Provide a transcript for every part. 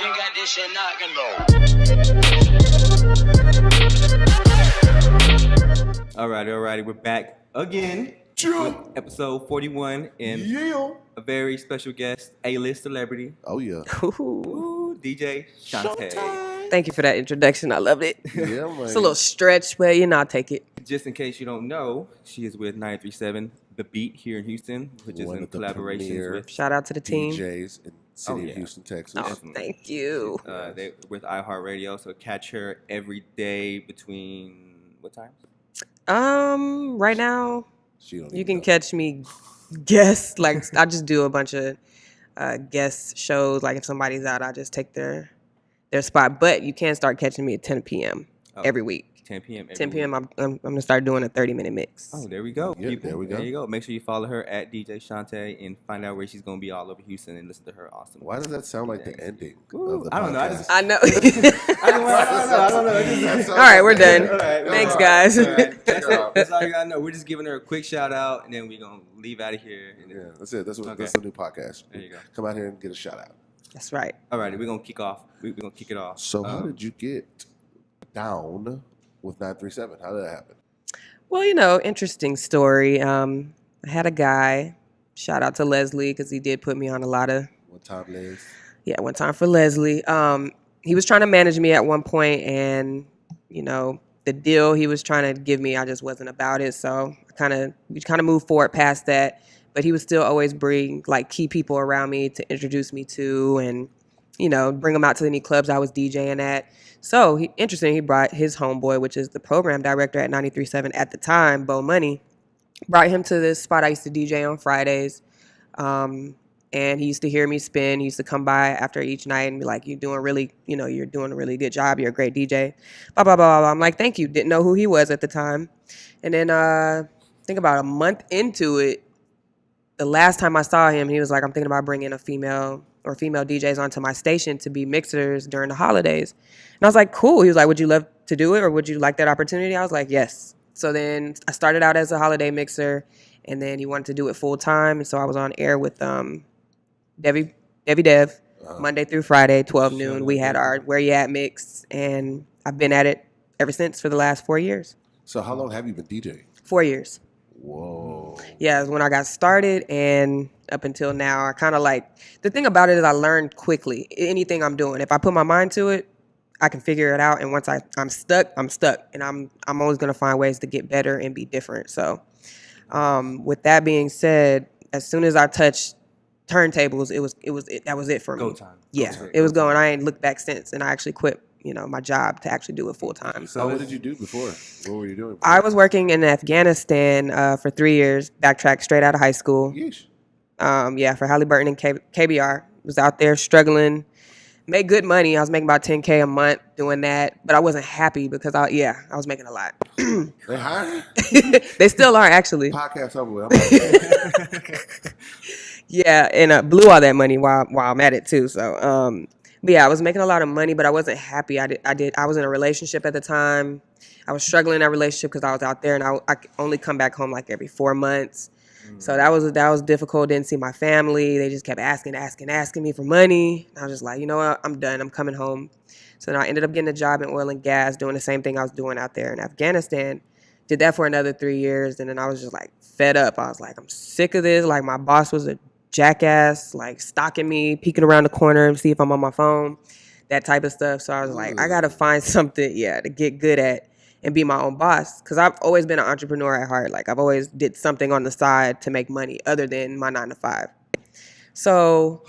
Ain't got this shit knocking though. Alrighty, we're back again with episode 41 and a very special guest, A-list celebrity. Oh yeah. Ooh, DJ Shante. Thank you for that introduction. I loved it. Yeah, man. It's a little stretch, but I'll take it. Just in case you don't know, she is with 937 The Beat here in Houston, which is One in of the collaboration premier with Shout out to the team. DJs in the city of Houston, Texas. Oh, thank you. they with iHeartRadio. So catch her every day between what times? Right now She don't you even can know. catch me guest. Like I just do a bunch of guest shows. Like if somebody's out, I just take their spot. But you can start catching me at 10 p.m. every week. 10 p.m. 10 p.m. I'm gonna start doing a 30-minute mix. Oh, there we go. Yeah, people. there we go. There you go. Make sure you follow her at DJ Shante and find out where she's going to be all over Houston and listen to her awesome. Why does that sound like the ending Ooh, of the podcast? I don't know. I know. I don't know. All right, we're done. All right, Thanks, guys. All right. That's it. That's all you got to know. We're just giving her a quick shout out and then we're going to leave out of here. And then, Yeah, that's it. That's what. Okay. That's the new podcast. There you go. Come out here and get a shout out. That's right. All right, we're going to kick off. We're going to kick it off. So how did you get down with 937? How did that happen? Well, interesting story. I had a guy. Shout out to Leslie because he did put me on a lot of. One time, Les. Yeah, one time for Leslie. He was trying to manage me at one point, and the deal he was trying to give me, I just wasn't about it. So we kind of moved forward past that. But he would still always bring like key people around me to introduce me to, and bring them out to any clubs I was DJing at. So he brought his homeboy, which is the program director at 93.7 at the time, Bo Money, brought him to this spot I used to DJ on Fridays. And he used to hear me spin. He used to come by after each night and be like, you're doing a really good job. You're a great DJ. Blah, blah, blah, blah. I'm like, thank you. Didn't know who he was at the time. And then I think about a month into it, the last time I saw him, he was like, I'm thinking about bringing a female DJs onto my station to be mixers during the holidays. And I was like, cool. He was like, would you love to do it or would you like that opportunity? I was like, yes. So then I started out as a holiday mixer and then he wanted to do it full time. And so I was on air with Debbie Dev, Monday through Friday, 12 noon. We had our Where You At mix and I've been at it ever since for the last 4 years. So how long have you been DJing? 4 years. Whoa. Yeah, it was when I got started and up until now, I kind of the thing about it is I learned quickly. Anything I'm doing, if I put my mind to it, I can figure it out. And once I'm stuck, I'm stuck. And I'm always going to find ways to get better and be different. So with that being said, as soon as I touched turntables, that was it for me. Go time. Yeah, Go time. it was going. I ain't looked back since. And I actually quit, my job to actually do it full time. So what did you do before? What were you doing before? I was working in Afghanistan for 3 years, backtracked straight out of high school. Yeesh. For Halliburton and KBR. Was out there struggling, made good money. I was making about $10K a month doing that, but I wasn't happy because I was making a lot. They hired? They still are actually. Podcast over with. Yeah, and blew all that money while I'm at it too. So, but yeah, I was making a lot of money, but I wasn't happy. I was in a relationship at the time. I was struggling in that relationship because I was out there, and I could only come back home like every 4 months. So that was difficult. Didn't see my family. They just kept asking me for money. I was just like, you know what? I'm done. I'm coming home. So then I ended up getting a job in oil and gas, doing the same thing I was doing out there in Afghanistan. Did that for another 3 years, and then I was just like fed up. I was like, I'm sick of this. Like my boss was a jackass, like stalking me, peeking around the corner to see if I'm on my phone, that type of stuff. So I was like, I gotta find something, to get good at and be my own boss. Because I've always been an entrepreneur at heart. Like I've always did something on the side to make money other than my 9 to 5. So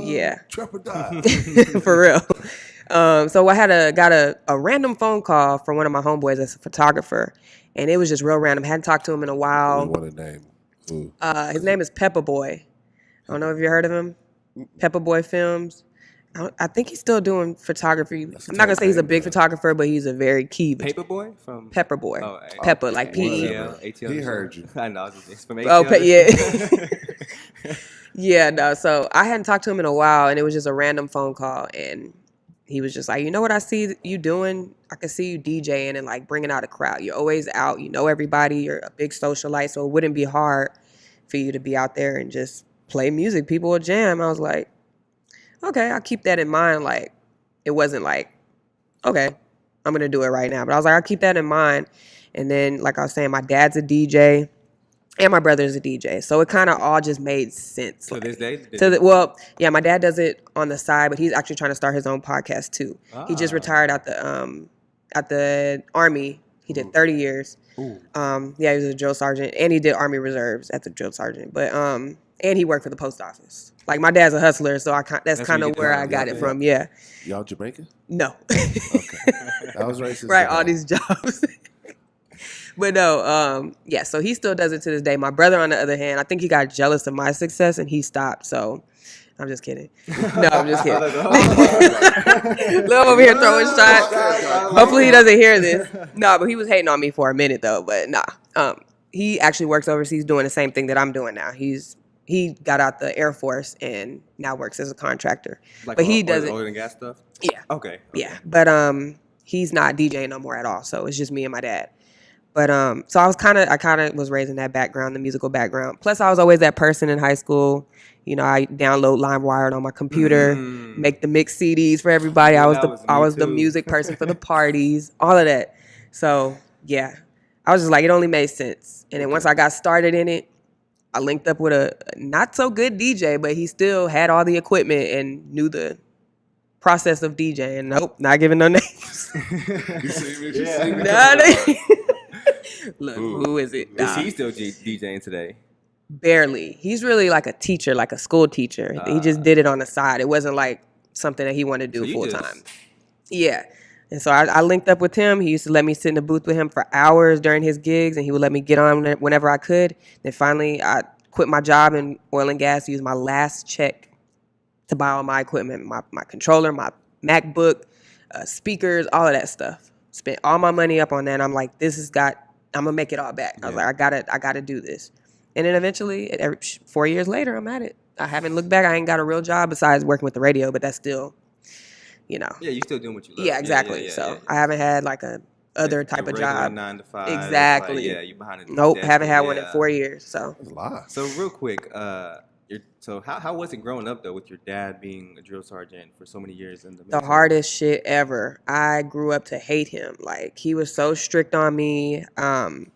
yeah, Trap or die. for real. So I got a random phone call from one of my homeboys that's a photographer, and it was just real random. Hadn't talked to him in a while. What a name. Ooh. His name is Pepper Boy. I don't know if you heard of him. Pepper Boy Films. I think he's still doing photography. I'm not gonna say he's a big photographer, but he's a very key. Paperboy from Pepper Boy. Oh, Pepper, like P. ATL. He heard you. I know. It's from ATL. Oh, yeah. Yeah, no. So I hadn't talked to him in a while, and it was just a random phone call, and he was just like, you know what I see you doing? I can see you DJing and like bringing out a crowd. You're always out. You know everybody. You're a big socialite, so it wouldn't be hard for you to be out there and just play music. People would jam. I was like, okay, I'll keep that in mind. Like, it wasn't like, okay, I'm going to do it right now. But I was like, I'll keep that in mind. And then, like I was saying, my dad's a DJ and my brother's a DJ. So it kind of all just made sense. To this day? Well, yeah, my dad does it on the side, but he's actually trying to start his own podcast too. He just retired at the Army. He did 30 years. Yeah, he was a drill sergeant, and he did Army Reserves as a drill sergeant. But and he worked for the post office. Like, my dad's a hustler, so that's kind of where I got it from. Yeah. Y'all Jamaican? No. Okay. That was racist. Right, all these jobs. But no, yeah, so he still does it to this day. My brother, on the other hand, I think he got jealous of my success and he stopped. So I'm just kidding. No, I'm just kidding. Love over here throwing shots. Hopefully he doesn't hear this. No, but he was hating on me for a minute though. But nah, he actually works overseas doing the same thing that I'm doing now. He got out the Air Force and now works as a contractor. Like, but he doesn't. Oil and gas stuff? Yeah. Okay. Yeah, but he's not DJing no more at all. So it's just me and my dad. But so I kind of was raised in that background, the musical background. Plus, I was always that person in high school. You know, I download LimeWire on my computer, make the mix CDs for everybody. I was the music person for the parties, all of that. So yeah, I was just like, it only made sense. And then once I got started in it, I linked up with a not so good DJ, but he still had all the equipment and knew the process of DJing. Nope, not giving no names. You see me? Look, who is it? Is he still DJing today? Barely. He's really like a teacher, like a school teacher. He just did it on the side. It wasn't like something that he wanted to do full time. Yeah. And so I linked up with him. He used to let me sit in the booth with him for hours during his gigs, and he would let me get on whenever I could. Then finally, I quit my job in oil and gas, used my last check to buy all my equipment, my controller, my MacBook, speakers, all of that stuff. Spent all my money up on that. And I'm like, I'm gonna make it all back. I was like, I gotta do this. And then eventually, 4 years later, I'm at it. I haven't looked back. I ain't got a real job besides working with the radio, but that's still, you know. Yeah, you still doing what you love. Yeah, exactly. I haven't had like a other type of job. 9 to 5. Exactly. Like, yeah, you behind it. Nope, haven't had one in 4 years. So. That's a lot. So real quick, so how was it growing up though with your dad being a drill sergeant for so many years in the military? The hardest shit ever. I grew up to hate him. Like, he was so strict on me. And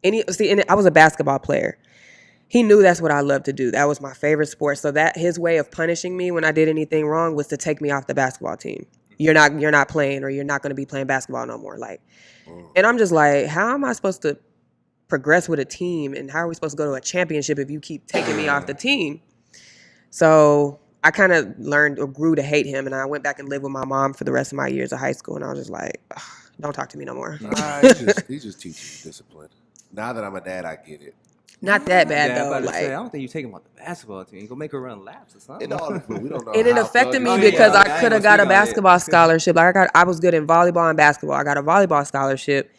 I was a basketball player. He knew that's what I loved to do. That was my favorite sport. So that his way of punishing me when I did anything wrong was to take me off the basketball team. You're not playing, or you're not going to be playing basketball no more. Like, and I'm just like, how am I supposed to progress with a team, and how are we supposed to go to a championship if you keep taking me off the team? So I kind of learned or grew to hate him, and I went back and lived with my mom for the rest of my years of high school, and I was just like, don't talk to me no more. He's just teaching you discipline. Now that I'm a dad, I get it. Not that bad Yeah, though. I don't think you take him off the basketball team. Go make her run laps or something. We don't know. And it affected me because I could have got a basketball scholarship. Like, I was good in volleyball and basketball. I got a volleyball scholarship,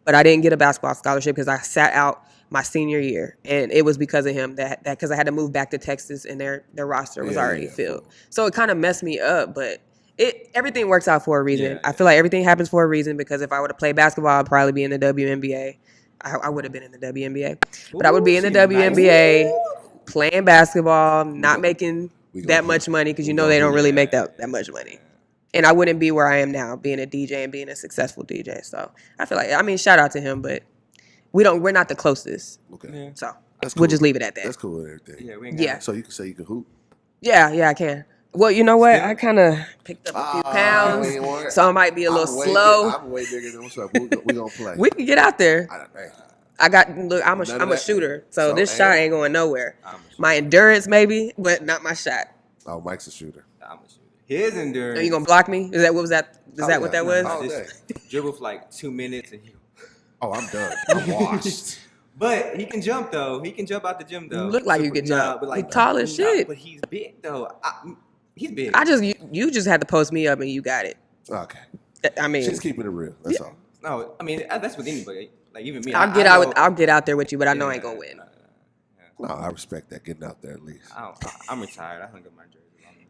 but I didn't get a basketball scholarship because I sat out my senior year, and it was because of him that because I had to move back to Texas and their roster was already filled. So it kind of messed me up, but everything works out for a reason. Yeah. I feel like everything happens for a reason, because if I would have played basketball, I'd probably be in the WNBA. I would have been in the WNBA, but I would be in the WNBA playing basketball, not making that much money, because they don't really make that much money. And I wouldn't be where I am now, being a DJ and being a successful DJ. So I feel like, shout out to him, but we're not the closest. Okay. Yeah. So Cool. We'll just leave it at that. That's cool with everything. Yeah, we ain't Yeah. So you can say you can hoop. Yeah, I can. Well, you know what? I kind of picked up a few pounds, so I might be a little slow. I'm way bigger than what's up. We're going to play. We can get out there. I'm None a of that. shooter, so this So, shot ain't going nowhere. My endurance maybe, but not my shot. Oh, Mike's a shooter. I'm a shooter. His endurance. Are you gonna block me? Is that what that was? Just dribble for like 2 minutes and Oh, I'm done. I'm washed. But he can jump though. He can jump out the gym though. You look like you can jump. But like, he's tall as shit. But he's big though. He's big. You just had to post me up and you got it. Okay. I mean, She's keeping it real. That's all. No, I mean that's with anybody. Like even me. I'll get out there with you, but I know I ain't gonna win. No, I respect that. Getting out there at least. I'm retired. I hung up my jersey.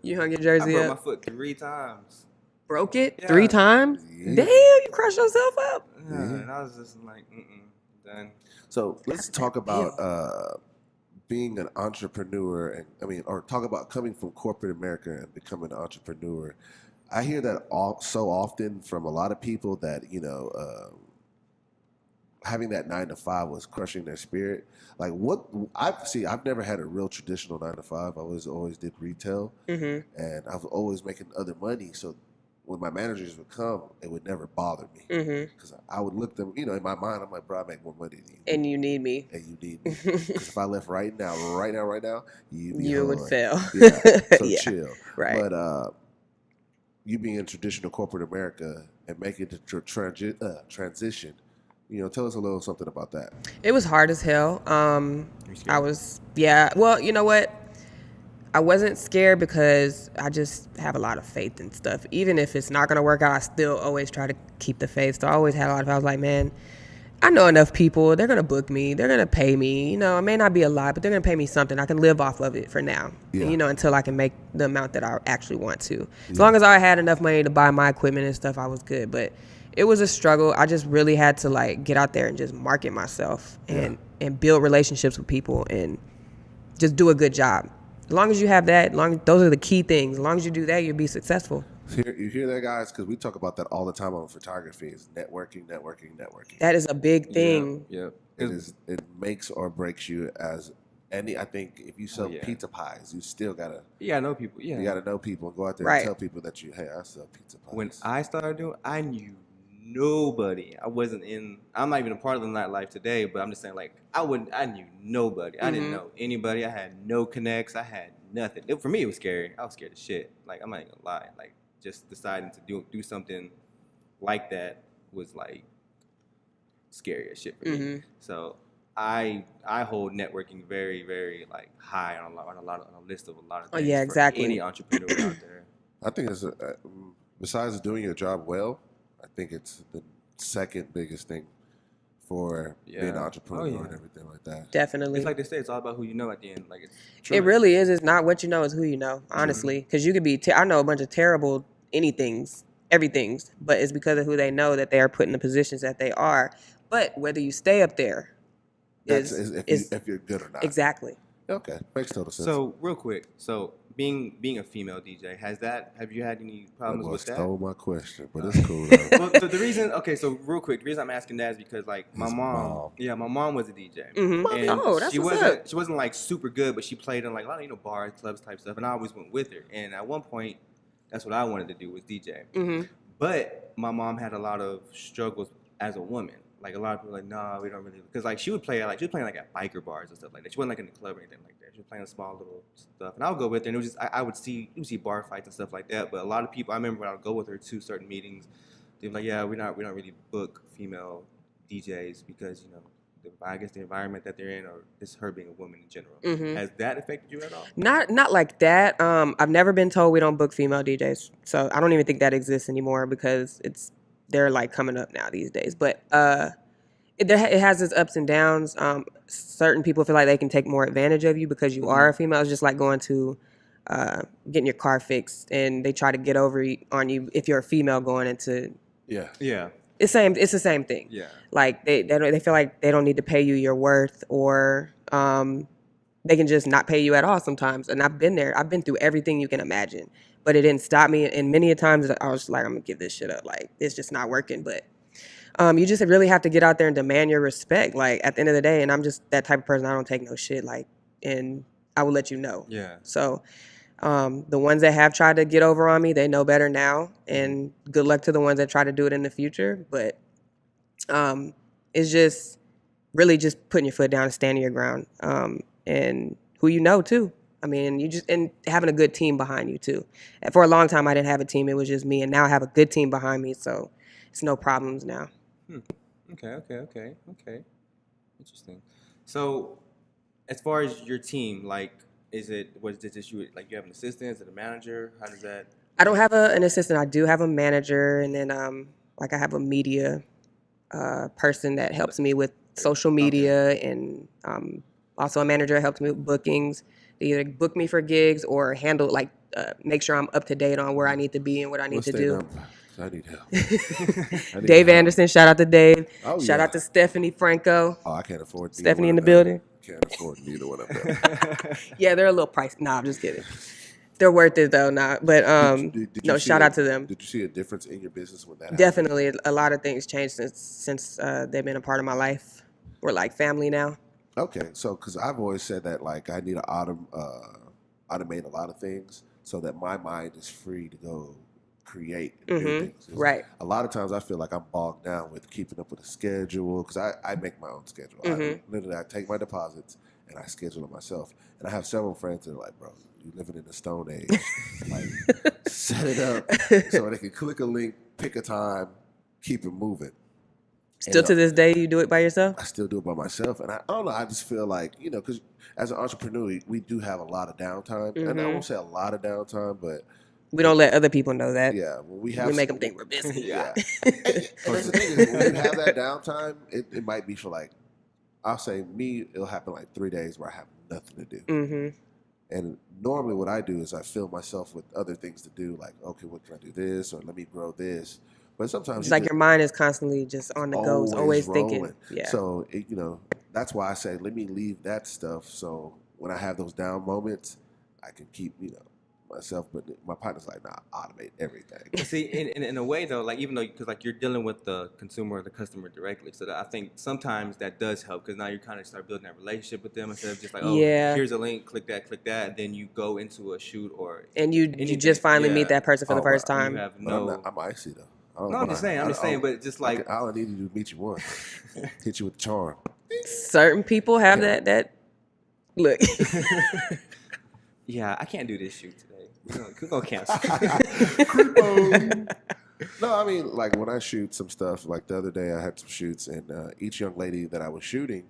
You hung your jersey I broke up? my foot 3 times. Broke it? Yeah. 3 times? Yeah. Damn, you crushed yourself up. Yeah, and I was just like, done. So let's talk about being an entrepreneur, and or talk about coming from corporate America and becoming an entrepreneur. I hear that so often from a lot of people that having that 9 to 5 was crushing their spirit. Like I've never had a real traditional 9 to 5. I always did retail, and I was always making other money. So when my managers would come, it would never bother me because I would look them, in my mind, I'm like, bro, I make more money than you. And you need me. And you need me. Because if I left right now, you would fail. Yeah, so Yeah. chill. Right. But you being in traditional corporate America and making the transition, tell us a little something about that. It was hard as hell. Well, you know what? I wasn't scared because I just have a lot of faith and stuff. Even if it's not going to work out, I still always try to keep the faith. So I always had a lot of, I was like, man, I know enough people. They're going to book me. They're going to pay me. It may not be a lot, but they're going to pay me something. I can live off of it for now, until I can make the amount that I actually want to. As long as I had enough money to buy my equipment and stuff, I was good. But it was a struggle. I just really had to get out there and just market myself and build relationships with people and just do a good job. As long as you have that, those are the key things. As long as you do that, you'll be successful. You hear that, guys? Because we talk about that all the time on photography. Is networking. That is a big thing. Yeah. It makes or breaks you as I think if you sell pizza pies, you still gotta. You gotta know people. Yeah. You gotta know people and go out there and tell people that I sell pizza pies. When I started doing, I knew nobody. I'm not even a part of the nightlife today, but I'm just saying, I knew nobody. I didn't know anybody. I had no connects. I had nothing. For me, it was scary. I was scared as shit. I'm not even gonna lie. Just deciding to do something like that was scary as shit for me. So I hold networking very, very high on a list of a lot of things. Oh yeah, exactly. For any entrepreneur out there. I think it's besides doing your job well, I think it's the second biggest thing for being an entrepreneur and everything like that. Definitely. It's like they say, it's all about who you know at the end. It really is. It's not what you know, it's who you know, honestly. Because you could be, I know a bunch of terrible everythings, but it's because of who they know that they are put in the positions that they are. But whether you stay up there if you're good or not. Exactly. Okay, makes total sense. So real quick, being a female DJ, have you had any problems with that? Stole my question, but it's cool. Well, the reason I'm asking that is because my mom was a DJ. And that's she what's wasn't up. she wasn't super good, but she played in a lot of bars, clubs type stuff, and I always went with her. And at one point, that's what I wanted to do was DJ. But my mom had a lot of struggles as a woman. A lot of people no, we don't really, because she would play she was playing at biker bars and stuff like that. She wasn't in the club or anything like that. She was playing small little stuff, and I would go with her, and it was just I would see bar fights and stuff like that. But a lot of people, I remember when I would go with her to certain meetings, they were like, yeah, we don't really book female DJs because I guess the environment that they're in, or just her being a woman in general. Has that affected you at all? Not like that. I've never been told we don't book female DJs, so I don't even think that exists anymore because they're coming up now these days. But it has its ups and downs. Certain people feel like they can take more advantage of you because you are a female. It's just like going to getting your car fixed, and they try to get over on you if you're a female going into. Yeah. It's the same thing. Yeah. They feel like they don't need to pay you your worth, or they can just not pay you at all sometimes. And I've been there. I've been through everything you can imagine. But it didn't stop me. And many a times I was like, I'm going to give this shit up. It's just not working. But you just really have to get out there and demand your respect. At the end of the day, and I'm just that type of person, I don't take no shit. And I will let you know. Yeah. So the ones that have tried to get over on me, they know better now. And good luck to the ones that try to do it in the future. But it's just really just putting your foot down and standing your ground. And who you know, too. I mean, and having a good team behind you too. And for a long time, I didn't have a team; it was just me. And now I have a good team behind me, so it's no problems now. Okay. Interesting. So, as far as your team, was it just you? You have an assistant, is it a manager? How does that? I don't have an assistant. I do have a manager, and then I have a media person that helps me with social media, and also a manager that helps me with bookings. They either book me for gigs or handle make sure I'm up to date on where I need to be and what I need to do. I need help. Dave Anderson, shout out to Dave. Shout out to Stephanie Franco. Oh, I can't afford. Stephanie in the building. can't afford neither one of them. Yeah, they're a little pricey. Nah, I'm just kidding. They're worth it though, nah. But Did no, you see shout out to them. Did you see a difference in your business when that happened? Definitely, a lot of things changed since they've been a part of my life. We're like family now. Okay, so because I've always said that like I need to automate a lot of things so that my mind is free to go create and do things. 'Cause Right. A lot of times I feel like I'm bogged down with keeping up with a schedule because I make my own schedule. I take my deposits and I schedule it myself. And I have several friends that are like, bro, you living in the Stone Age. Like, set it up so they can click a link, pick a time, keep it moving. Still to this day, you do it by yourself? I still do it by myself. And I don't know, I just feel like, because as an entrepreneur, we do have a lot of downtime. And I won't say a lot of downtime, but We don't let other people know that. yeah, when we make them think we're busy. Yeah. And that's the thing is, when you have that downtime, it might be for like, I'll say me, it'll happen like 3 days where I have nothing to do. And normally what I do is I fill myself with other things to do, like, okay, what can I do this, or let me grow this. But sometimes It's like your mind is constantly just on the go, always thinking. rolling. Yeah. So, that's why I say, let me leave that stuff so when I have those down moments, I can keep, myself. But my partner's like, nah, automate everything. See, in a way though, like even though because like you're dealing with the consumer or the customer directly, so that I think sometimes that does help because now you kind of start building that relationship with them instead of just like, oh, here's a link, click that, and then you go into a shoot or and you just finally meet that person for the first time. You have I'm icy though. I'm just saying, but just like all I need to do is meet you once, hit you with the charm. Certain people have that look. Yeah, I can't do this shoot today. We're gonna cancel. No, I mean, like when I shoot some stuff, like the other day I had some shoots, and each young lady that I was shooting,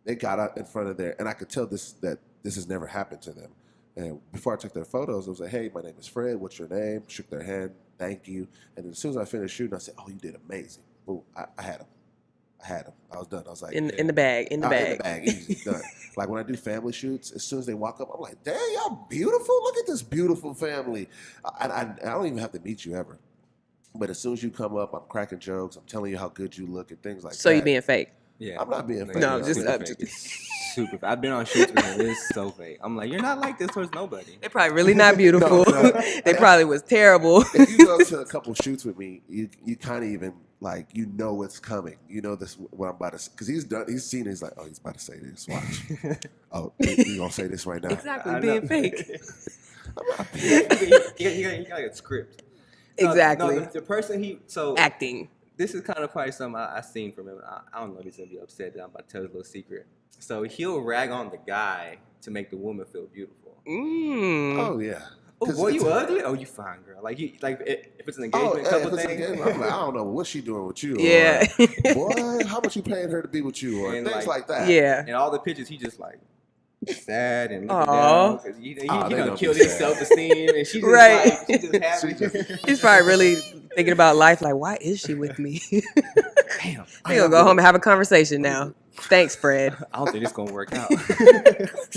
they got out in front of there, and I could tell that this has never happened to them. And before I took their photos, I was like, hey, my name is Fred. What's your name? Shook their hand. Thank you. And then as soon as I finished shooting, I said, oh, you did amazing. Boom. I had them. I was done. I was like, in the bag. In the bag. Easy, done. Like when I do family shoots, as soon as they walk up, I'm like, dang, y'all beautiful. Look at this beautiful family. I don't even have to meet you ever. But as soon as you come up, I'm cracking jokes. I'm telling you how good you look and things like that. So you being fake? Yeah. I'm not being fake. No, It's super fake. I've been on shoots with him. It's so fake. I'm like, you're not like this towards nobody. They're probably really not beautiful. No. They probably was terrible. If you go to a couple shoots with me, you kind of even like what's coming. You know this what I'm about to, because he's seen it. He's like, oh, he's about to say this. Watch. Oh, you gonna say this right now? Exactly, being fake. He got like a script. Exactly. No, the person acting. This is kind of probably something I seen from him. I don't know if he's gonna be upset that I'm about to tell his little secret. So he'll rag on the guy to make the woman feel beautiful. Oh yeah. Oh boy, you ugly? Oh, you fine, girl. Like if it's an engagement couple thing. I'm like, I don't know what she doing with you. Yeah. Or, boy, how much you paying her to be with you, or and things like that. Yeah. And all the pictures, he just like sad and looking down because he done killed his self-esteem, and she just right. like, she just happy. He's probably really thinking about life. Like, why is she with me? Damn. They gonna go home and have a conversation now. Thanks, Fred. I don't think it's gonna work out.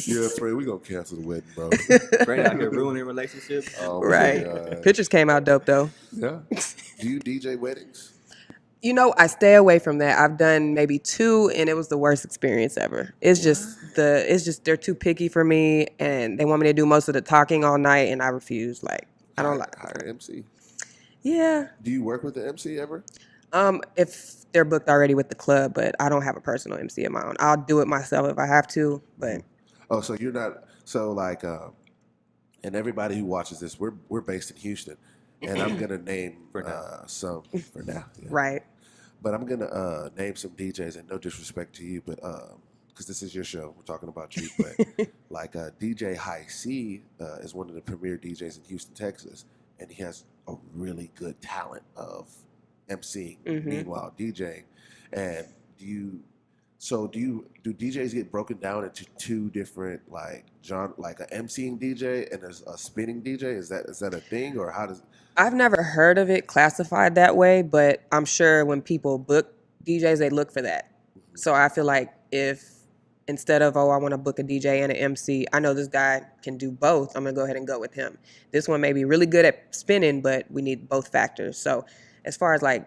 Yeah, Fred, we gonna cancel the wedding, bro. Fred out here ruining relationships. Oh, right. Pictures came out dope though. Yeah. Do you DJ weddings? I stay away from that. I've done maybe 2, and it was the worst experience ever. It's just they're too picky for me, and they want me to do most of the talking all night, and I refuse. Like, I don't like hire MC. Yeah. Do you work with the MC ever? If they're booked already with the club, but I don't have a personal MC of my own. I'll do it myself if I have to, but. Oh, so you're not, so like, and everybody who watches this, we're based in Houston, and I'm going to name some, for now. Yeah. Right. But I'm going to name some DJs, and no disrespect to you, but, because this is your show, we're talking about you, but like DJ High C is one of the premier DJs in Houston, Texas, and he has a really good talent of MCing, meanwhile DJing. And do DJs get broken down into 2 different like genre, like an MCing DJ and there's a spinning DJ? Is that a thing, or how does? I've never heard of it classified that way, but I'm sure when people book DJs, they look for that. So I feel like if instead of, I want to book a DJ and an MC, I know this guy can do both, I'm gonna go ahead and go with him. This one may be really good at spinning, but we need both factors. So as far as like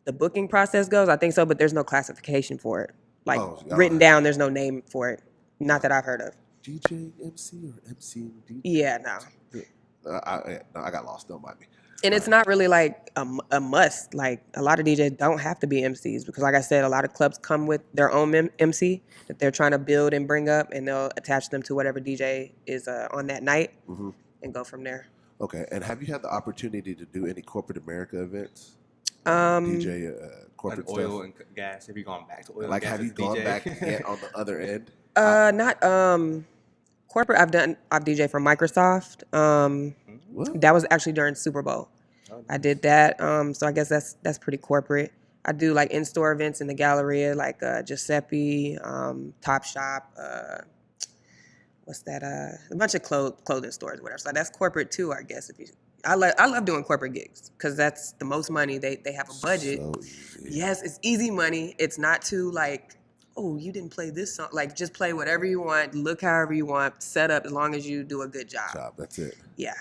the booking process goes, I think so, but there's no classification for it. like y'all written have- down. There's no name for it. Not that I've heard of. DJ MC or MC and DJ? Yeah, no. No, I got lost. Don't mind me. And it's not really like a must. Like a lot of DJs don't have to be MCs because, like I said, a lot of clubs come with their own MC that they're trying to build and bring up, and they'll attach them to whatever DJ is on that night and go from there. Okay. And have you had the opportunity to do any corporate America events? Like DJ corporate oil stuff? and gas. Have you gone back to oil Like, and gas have you as a gone DJ? back yet on the other end? Not corporate. I've DJ for Microsoft. What? That was actually during Super Bowl. I did that. So I guess that's pretty corporate. I do like in-store events in the Galleria, like Giuseppe, Top Shop, what's that? A bunch of clothing stores, whatever. So that's corporate too, I guess. I love doing corporate gigs because that's the most money. They have a budget. So easy. Yes, it's easy money. It's not too like, oh, you didn't play this song. Like just play whatever you want, look however you want, set up as long as you do a good job. That's it. Yeah.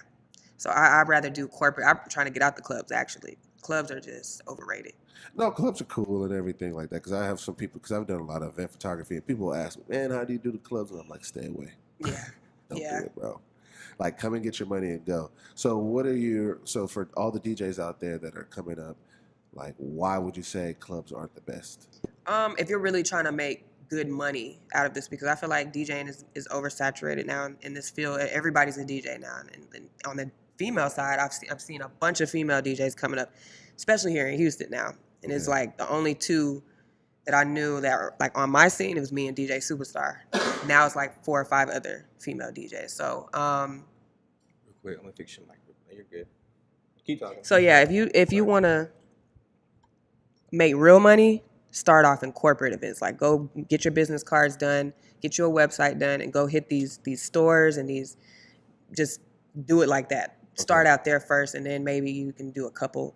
So I'd rather do corporate. I'm trying to get out the clubs, actually. Clubs are just overrated. No, clubs are cool and everything like that. Because I have some people, because I've done a lot of event photography, and people will ask me, man, how do you do the clubs? And I'm like, stay away. Yeah. Don't Yeah. do it, bro. Like, come and get your money and go. So so for all the DJs out there that are coming up, like, why would you say clubs aren't the best? If you're really trying to make good money out of this, because I feel like DJing is oversaturated now in this field. Everybody's a DJ now. And on the female side, I've seen a bunch of female DJs coming up, especially here in Houston now. And it's like the only two that I knew that were like on my scene, it was me and DJ Superstar. Now it's like 4 or 5 other female DJs. So Real quick, I'm gonna fix your mic. You're good. Keep talking. so yeah, if you want to make real money, start off in corporate events. Like go get your business cards done, get your website done, and go hit these stores and just do it like that. Start out there first, and then maybe you can do a couple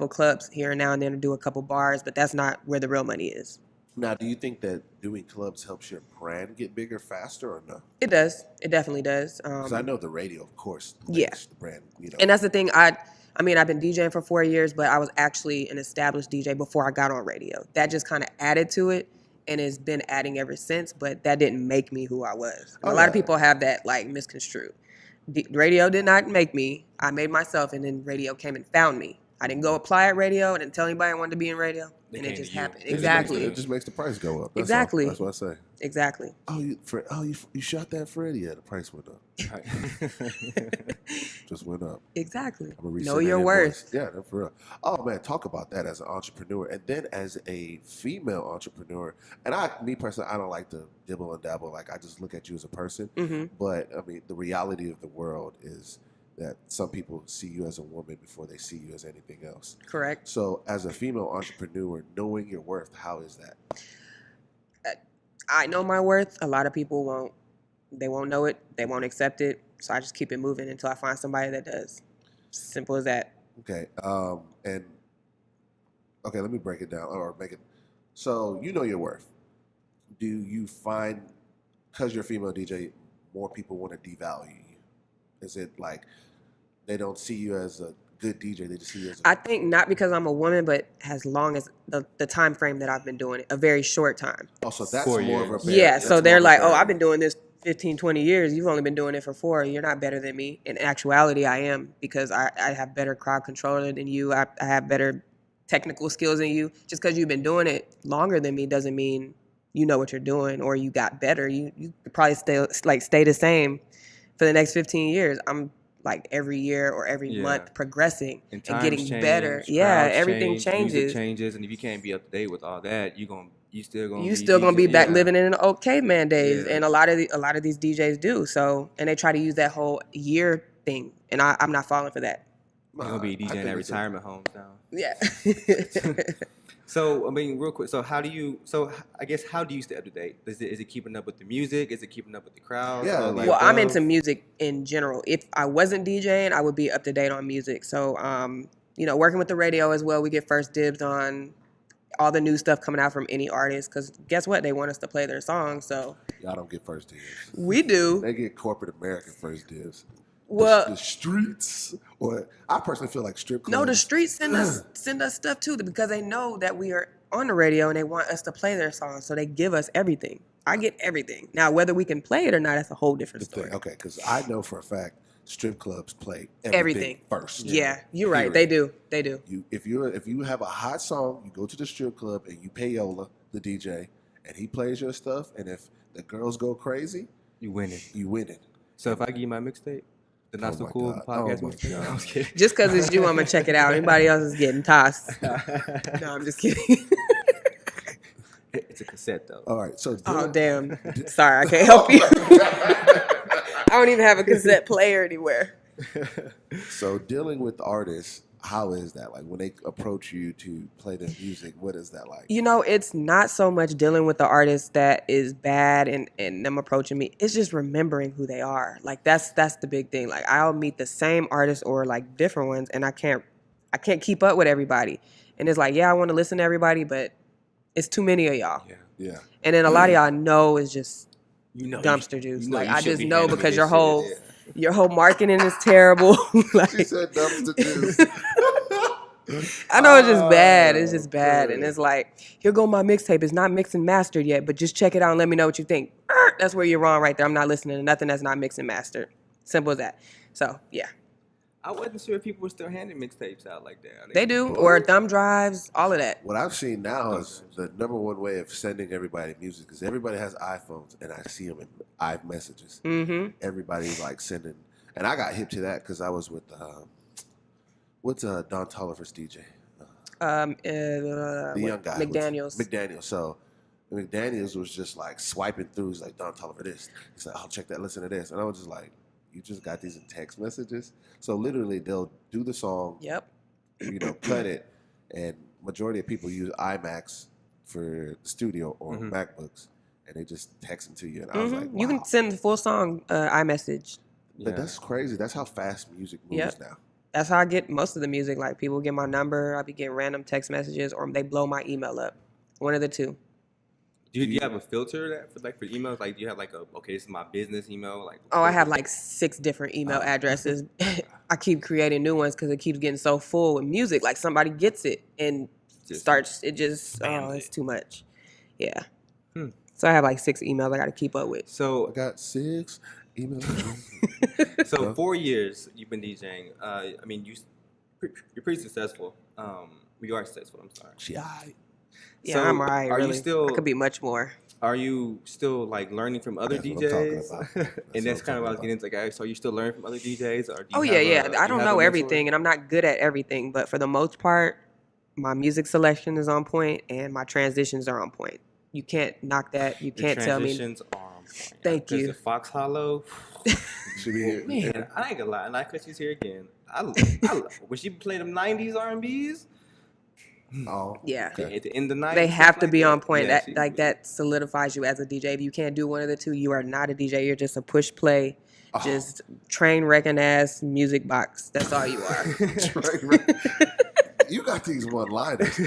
clubs here and now and then, or do a couple bars. But that's not where the real money is. Now, do you think that doing clubs helps your brand get bigger faster or no? It does. It definitely does. Because I know the radio, of course, Yeah. makes the brand, you know. And that's the thing. I mean, I've been DJing for 4 years, but I was actually an established DJ before I got on radio. That just kind of added to it, and it's been adding ever since. But that didn't make me who I was. A lot of people have that like misconstrued. Radio did not make me. I made myself, and then radio came and found me. I didn't go apply at radio. I didn't tell anybody I wanted to be in radio, and it just happened. Exactly. It just makes the price go up. That's Exactly. all. That's what I say. Exactly. Oh, you shot that Freddie? Yeah, the price went up. Just went up. Exactly. I'm gonna resend Know that your invoice. worth. Yeah, that's for real. Oh man, talk about that as an entrepreneur, and then as a female entrepreneur. And me personally, I don't like to dibble and dabble. Like I just look at you as a person. Mm-hmm. But I mean, the reality of the world is that some people see you as a woman before they see you as anything else. Correct. So, as a female entrepreneur, knowing your worth, how is that? I know my worth. A lot of people won't. They won't know it. They won't accept it. So I just keep it moving until I find somebody that does. Simple as that. Okay. And okay, let me break it down or make it. So you know your worth. Do you find, because you're a female DJ, more people want to devalue you? Is it like they don't see you as a good DJ? They just see you as I think not because I'm a woman, but as long as the time frame that I've been doing it, a very short time. also that's 4 more years. of a barrier. Yeah, That's so more they're of a like, oh, barrier. I've been doing this 15, 20 years. You've only been doing it for 4. You're not better than me. In actuality, I am, because I have better crowd control than you. I have better technical skills than you. Just because you've been doing it longer than me doesn't mean you know what you're doing or you got better. You could probably stay the same for the next 15 years. I'm like every year or every month progressing and getting better. Yeah, everything changes. Music changes, and if you can't be up to date with all that, you still gonna be back yeah. living in an old caveman days, Yeah. and a lot of these DJs do. So, and they try to use that whole year thing, and I'm not falling for that. You're gonna be I DJing think at it's a- retirement homes now. Yeah. So I mean, real quick. So I guess how do you stay up to date? Is it keeping up with the music? Is it keeping up with the crowd? Yeah, So, like- Well, I'm into music in general. If I wasn't DJing, I would be up to date on music. So, working with the radio as well, we get first dibs on all the new stuff coming out from any artist. Because guess what? They want us to play their songs. So Y'all don't get first dibs. we do. They get corporate American first dibs. Well, the streets, or I personally feel like strip clubs. no, the streets send us stuff too because they know that we are on the radio and they want us to play their songs, so they give us everything. I get everything. Now, whether we can play it or not, that's a whole different story. Okay, because I know for a fact strip clubs play Everything first. Yeah, you're right. They do. If you have a hot song, you go to the strip club and you pay Yola, the DJ, and he plays your stuff. And if the girls go crazy, You winning. you win it. So if I give you my mixtape, the Not So my Cool God. podcast Oh my mixtape. God. I was kidding. Just because it's you, I'm gonna check it out. Anybody else is getting tossed. No, I'm just kidding. It's a cassette though. All right, so Oh damn! Sorry, I can't help you. I don't even have a cassette player anywhere. So dealing with artists, how is that? Like when they approach you to play their music, what is that like? You know, it's not so much dealing with the artist that is bad and them approaching me. It's just remembering who they are. Like that's the big thing. Like I'll meet the same artist or like different ones, and I can't keep up with everybody. And it's like, yeah, I want to listen to everybody, but it's too many of y'all. Yeah. And then a lot of y'all know is just dumpster you juice. know Like you I should just be know handling because this your shit, whole yeah. your whole marketing is terrible. Like She said dumpster juice. I know it's just bad. It's just bad. Okay. And it's like, here go my mixtape. It's not mixed and mastered yet, but just check it out and let me know what you think. That's where you're wrong right there. I'm not listening to nothing that's not mixed and mastered. Simple as that. So, yeah. I wasn't sure if people were still handing mixtapes out like that. They do. Or thumb drives, all of that. What I've seen now is the number one way of sending everybody music is everybody has iPhones, and I see them in iMessages. Mm-hmm. Everybody's like sending, and I got hip to that because I was with what's Don Tolliver's DJ, the young guy, McDaniels. McDaniels. So McDaniels was just like swiping through. He's like, Don Tolliver this. He's like, I'll check that. Listen to this, and I was just like, you just got these in text messages. So literally, they'll do the song. Yep. Cut it, and majority of people use iMacs for the studio or MacBooks, and they just text them to you. And I was like, wow. You can send the full song iMessage. But that's crazy. That's how fast music moves now. That's how I get most of the music. Like people get my number, I'll be getting random text messages, or they blow my email up. One of the two. Do you have a filter for emails? Like, do you have like this is my business email? Like, I have like 6 different email addresses. I keep creating new ones because it keeps getting so full with music. Like somebody gets it and it's too much. Yeah. So I have like 6 emails I got to keep up with. So I got 6 emails. So 4 years you've been DJing. I mean, you're pretty successful. You are successful. I'm sorry. Yeah, So I'm alright. Are really. you still? I could be much more. Are you still like learning from other That's what I'm talking DJs? about. And that's kind of what I was getting into. Like, so you still learning from other DJs, or do you Oh have yeah. I don't know everything, and I'm not good at everything. But for the most part, my music selection is on point, and my transitions are on point. You can't knock that. You can't tell me. Transitions are on point. Thank you. The Fox Hollow. Should be here. Man, I ain't gonna lie. And like she's here again. I when she played them '90s R&Bs. Oh, Yeah. okay. At the end of the night, They have to be on point. Yeah, That solidifies you as a DJ. If you can't do one of the two, you are not a DJ. You're just a push play, just train wrecking ass music box. That's all you are. You got these one-liners.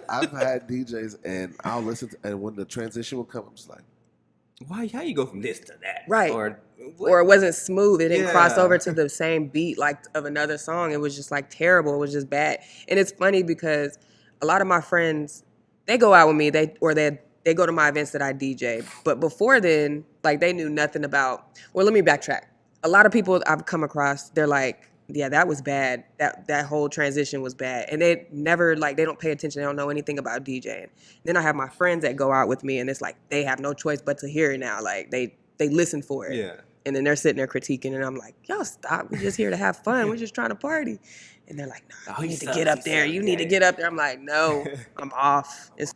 I've had DJs, and I'll listen to, and when the transition will come, I'm just like, Why? How you go from this to that? Right. Or Or it wasn't smooth. It didn't cross Yeah. over to the same beat like of another song. It was just like terrible. It was just bad. And it's funny because a lot of my friends, they go out with me. They go to my events that I DJ. But before then, like they knew nothing about. Well, let me backtrack. A lot of people I've come across, they're like, yeah, that was bad. That whole transition was bad. And they never, like, they don't pay attention. They don't know anything about DJing. Then I have my friends that go out with me, and it's like they have no choice but to hear it now. Like, they listen for it. Yeah. And then they're sitting there critiquing, and I'm like, y'all stop. We're just here to have fun. We're just trying to party. And they're like, no, Oh, you he need to sucks, get up he there. sucks, You need to yeah. get up there. I'm like, no, I'm off. It's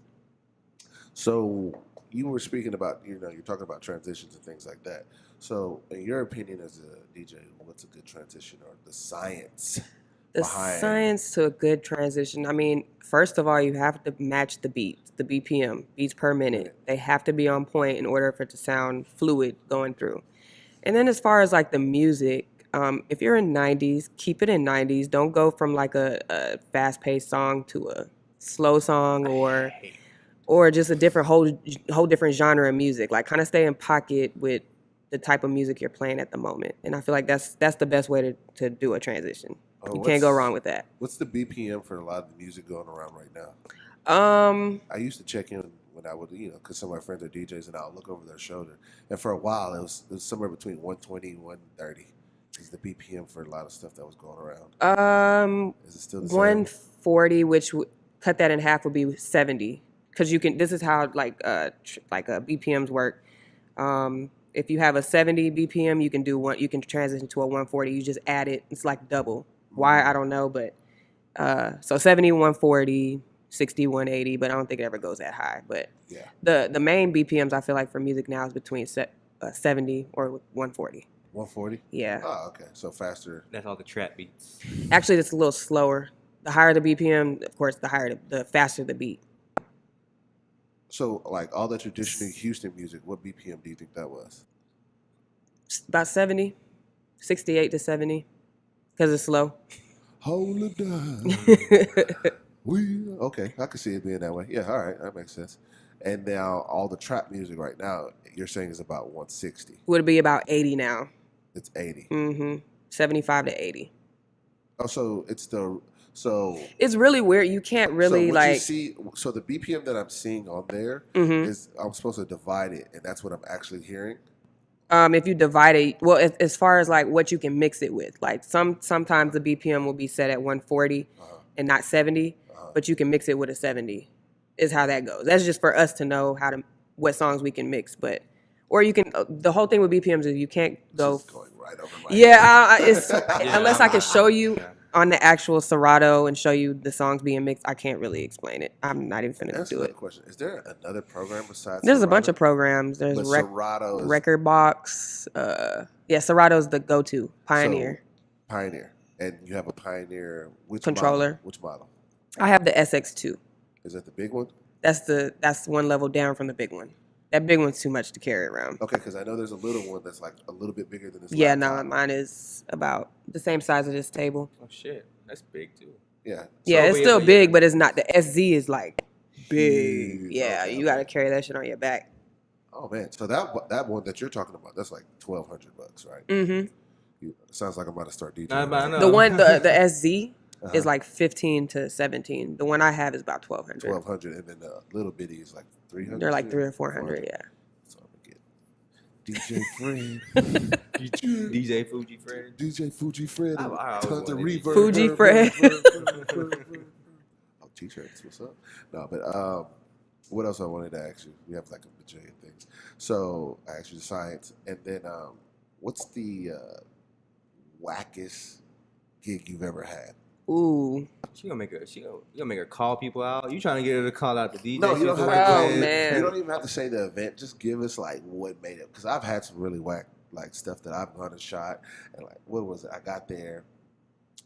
so you were speaking about, you're talking about transitions and things like that. So in your opinion as a DJ, what's a good transition, or the science the behind? science to a good transition. I mean, first of all, you have to match the beats, the BPM, beats per minute. They have to be on point in order for it to sound fluid going through. And then as far as like the music, if you're in 90s, keep it in 90s. Don't go from like a fast-paced song to a slow song or just a different whole different genre of music. Like kind of stay in pocket with the type of music you're playing at the moment. And I feel like that's the best way to do a transition. You can't go wrong with that. What's the BPM for a lot of the music going around right now? I used to check in when I would, because some of my friends are DJs, and I'll look over their shoulder. And for a while, it was somewhere between 120 and 130 is the BPM for a lot of stuff that was going around. Is it still the same? 140, which cut that in half would be 70. Because you can. This is how BPMs work. If you have a 70 BPM, you can do one. You can transition to a 140. You just add it. It's like double. Why I don't know, but so 70, 140, 60, 180. But I don't think it ever goes that high. But Yeah. the main BPMs I feel like for music now is between 70 or 140. 140? Yeah. Oh, okay. So faster. That's all the trap beats. Actually, it's a little slower. The higher the BPM, of course, the faster the beat. So, like all the traditional Houston music, what BPM do you think that was? About 70, 68 to 70, because it's slow. Hold it down. Okay, I can see it being that way. Yeah, all right, that makes sense. And now all the trap music right now, you're saying is about 160. Would be about 80 now. It's 80. 75 to 80. Oh, so It's really weird. You can't really so like. you see, so the BPM that I'm seeing on there Mm-hmm. is I'm supposed to divide it, and that's what I'm actually hearing. If you divide it, well, as far as like what you can mix it with, like sometimes the BPM will be set at 140 and not 70, but you can mix it with a 70. Is how that goes. That's just for us to know what songs we can mix, or you can. The whole thing with BPMs is you can't go. This is going right over my Yeah, head. it's unless I can show you on the actual Serato and show you the songs being mixed, I can't really explain it. I'm not even finna That's do another it. question. Is there another program besides? There's Serato? a bunch of programs. There's But Serato is Record Box. Serato's the go-to. Pioneer. So, Pioneer, and you have a Pioneer which Controller. Model? Which model? I have the SX2. Is that the big one? That's one level down from the big one. That big one's too much to carry around. Okay, because I know there's a little one that's like a little bit bigger than this. Yeah, laptop. no, mine is about the same size of this table. Oh shit, that's big too. Yeah. Yeah, it's still big, but it's not. The SZ is like big. Huge. Yeah, Okay, you got to carry that shit on your back. Oh man, so that one that you're talking about, that's like $1,200, right? Mm-hmm. Sounds like I'm about to start DJing. Nah, but I know. The one, the SZ is like 15 to 17. The one I have is about 1,200. 1,200, and then the little bitty is like 300. They're like 300 or 400. Yeah. So I'm gonna get DJ Fred, DJ Fuji Fred. DJ Fuji Fred, and I always tons of wanted reverb. Fuji Fred. Oh, t-shirts, what's up? No, but what else I wanted to ask you? We have like a bajillion things. So I asked you the science, and then what's the wackest gig you've ever had? Ooh. You gonna make her call people out? You trying to get her to call out the DJ? No, you don't have Oh, to. man. You don't even have to say the event. Just give us like what made it. Because I've had some really whack like stuff that I've gone and shot, and like what was it? I got there,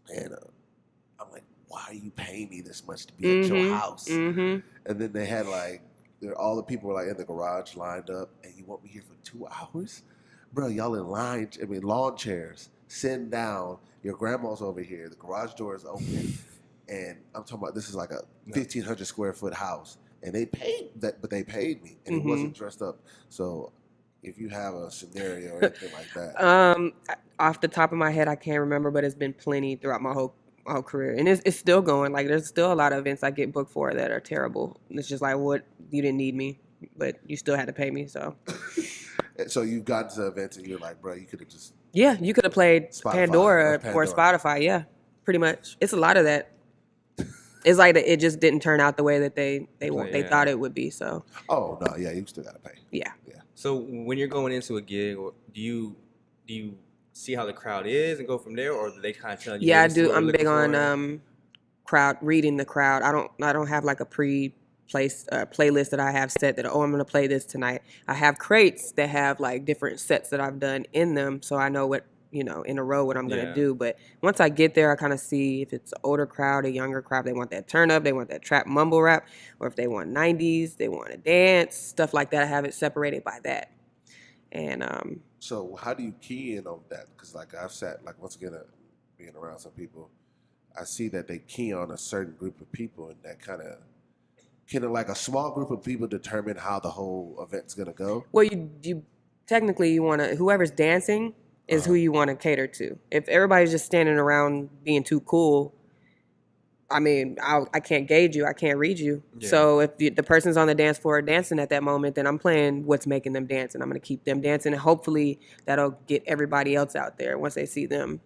and I'm like, why are you paying me this much to be at your house? Mm-hmm. And then they had like all the people were like in the garage lined up, and you want me here for 2 hours, bro? Y'all in line. I mean, lawn chairs, sitting down. Your grandma's over here. The garage door is open, and I'm talking about this is like a 1,500 square foot house, and they paid that, but they paid me, and it wasn't dressed up. So, if you have a scenario or anything like that, Off the top of my head, I can't remember, but it's been plenty throughout my whole career, and it's still going. Like there's still a lot of events I get booked for that are terrible. And it's just like, what, you didn't need me, but you still had to pay me. So, so you've gotten to events, and you're like, bro, you could have just. yeah, you could have played Spotify, Pandora or or Spotify. Yeah, pretty much. It's a lot of that. It's like it just didn't turn out the way that they thought it would be. So. Oh no, yeah, you still gotta pay. Yeah. So when you're going into a gig, do you see how the crowd is and go from there, or do they kind of tell you? Yeah, I this is do. what we're I'm looking big on for? reading the crowd. I don't have like a playlist that I have set that, I'm going to play this tonight. I have crates that have like different sets that I've done in them, so I know what, in a row what I'm going to do. But once I get there, I kind of see if it's an older crowd, a younger crowd, they want that turn up, they want that trap mumble rap, or if they want 90s, they want to dance, stuff like that. I have it separated by that. And So how do you key in on that? Because like I've sat like once again being around some people, I see that they key on a certain group of people, and that kind of like a small group of people determine how the whole event's gonna go. well, you technically you want to, whoever's dancing is who you want to cater to. If everybody's just standing around being too cool, I mean, I can't gauge you. I can't read you. Yeah. So if the person's on the dance floor dancing at that moment, then I'm playing what's making them dance, and I'm going to keep them dancing. And hopefully that'll get everybody else out there once they see them.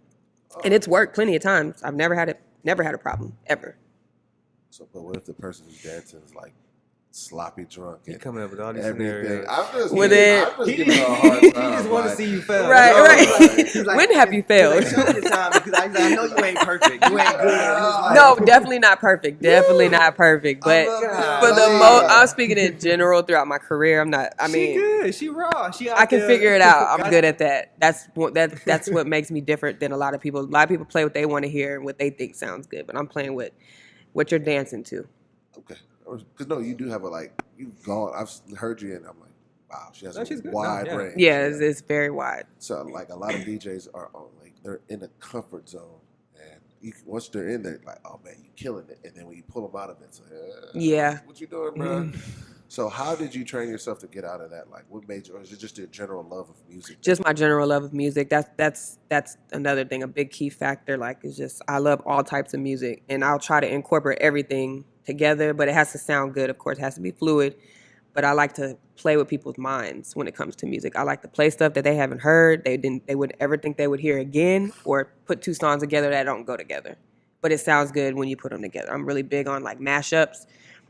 And it's worked plenty of times. I've never had a problem, ever. So, but what if the person who's dancing is like sloppy drunk He and coming up with all these everything? scenarios. I'm just With giving her a hard He time. just want to like, see you fail. Right. He's like, When have you he's failed? like, show me the time because I know you ain't perfect. You ain't good. He's like, No, definitely not perfect. Definitely not perfect. But God, for the man. I'm speaking in general throughout my career. I'm not. I she mean, good. She raw. She out I can there. figure it out. I'm Got good you. at that. That's what makes me different than a lot of people. A lot of people play what they want to hear and what they think sounds good. But I'm playing what you're dancing to. Okay. Because no, you do have you've gone. I've heard you, and I'm like, wow, she has she's a good. wide No, yeah. range. Yeah, it's very wide. So like a lot of DJs are on they're in a comfort zone, and once they're in there, like, oh man, you killing it, and then when you pull them out of it, it's like, Yeah. what you doing, bro? So how did you train yourself to get out of that? Like, what made you, or is it just your general love of music? Just my general love of music. That's another thing. A big key factor. Like, is just I love all types of music, and I'll try to incorporate everything together. But it has to sound good. Of course, it has to be fluid. But I like to play with people's minds when it comes to music. I like to play stuff that they haven't heard. They wouldn't ever think they would hear again, or put two songs together that don't go together. But it sounds good when you put them together. I'm really big on like mashups,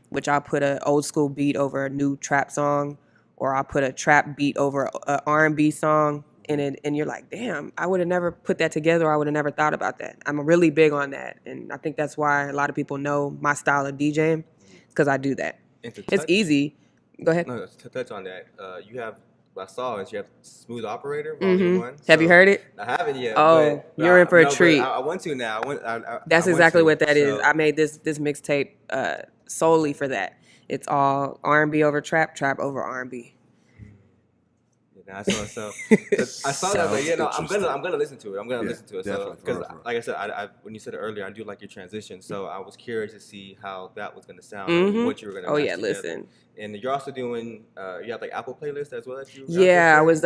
which I'll put an old school beat over a new trap song, or I'll put a trap beat over an R&B song, and you're like, damn, I would have never put that together. Or I would have never thought about that. I'm really big on that, and I think that's why a lot of people know my style of DJing, because I do that. It's easy. Go ahead. No, to touch on that, you have. What I saw is you have Smooth Operator Volume 1. Have you heard it? I haven't yet. Oh, you're in for a treat. I want to now. That's I exactly want what that is. So- I made this mixtape solely for that. It's all R&B over trap, trap over R&B. Yeah, I saw that. But yeah, no, I'm gonna listen to it. I'm gonna listen to it. So because, like I said, I when you said it earlier, I do like your transition. So I was curious to see how that was gonna sound, and what you were gonna. Oh match yeah, together. listen. And you're also doing. You have like Apple playlist as well that you. Yeah, I was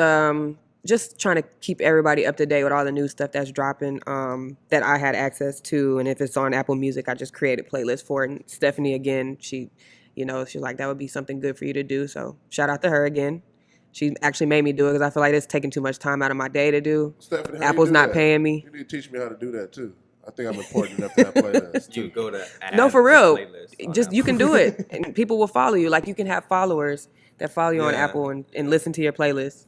just trying to keep everybody up to date with all the new stuff that's dropping that I had access to, and if it's on Apple Music, I just created playlists for it. And Stephanie, again, she's like, that would be something good for you to do. So shout out to her again. She actually made me do it because I feel like it's taking too much time out of my day to do. Stephanie, Apple's not paying me. You need to teach me how to do that too. I think I'm important enough to have playlists too. You go to No, for real. Just You can do it, and people will follow you. Like, you can have followers that follow you on Apple and listen to your playlist.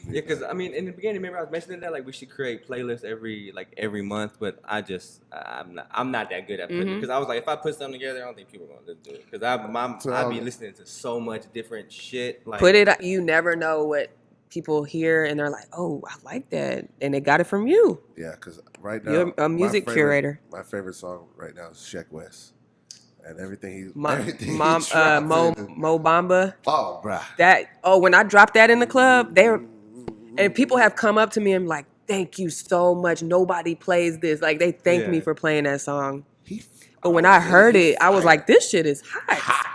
Yeah, because I mean, in the beginning, remember I was mentioning that like we should create playlists every month, but I'm not that good at putting because I was like, if I put something together, I don't think people are gonna do it because I'd be listening to so much different shit. Like, You never know what people hear, and they're like, "Oh, I like that," and they got it from you. Yeah, because right now You're a music curator. My favorite song right now is Sheck West, and everything Mo dropping. Mo Bamba. Oh, bruh. When I dropped that in the club, and people have come up to me and like, "Thank you so much. Nobody plays this." Like, they thank me for playing that song. But when I heard it, I was like, "This shit is hot."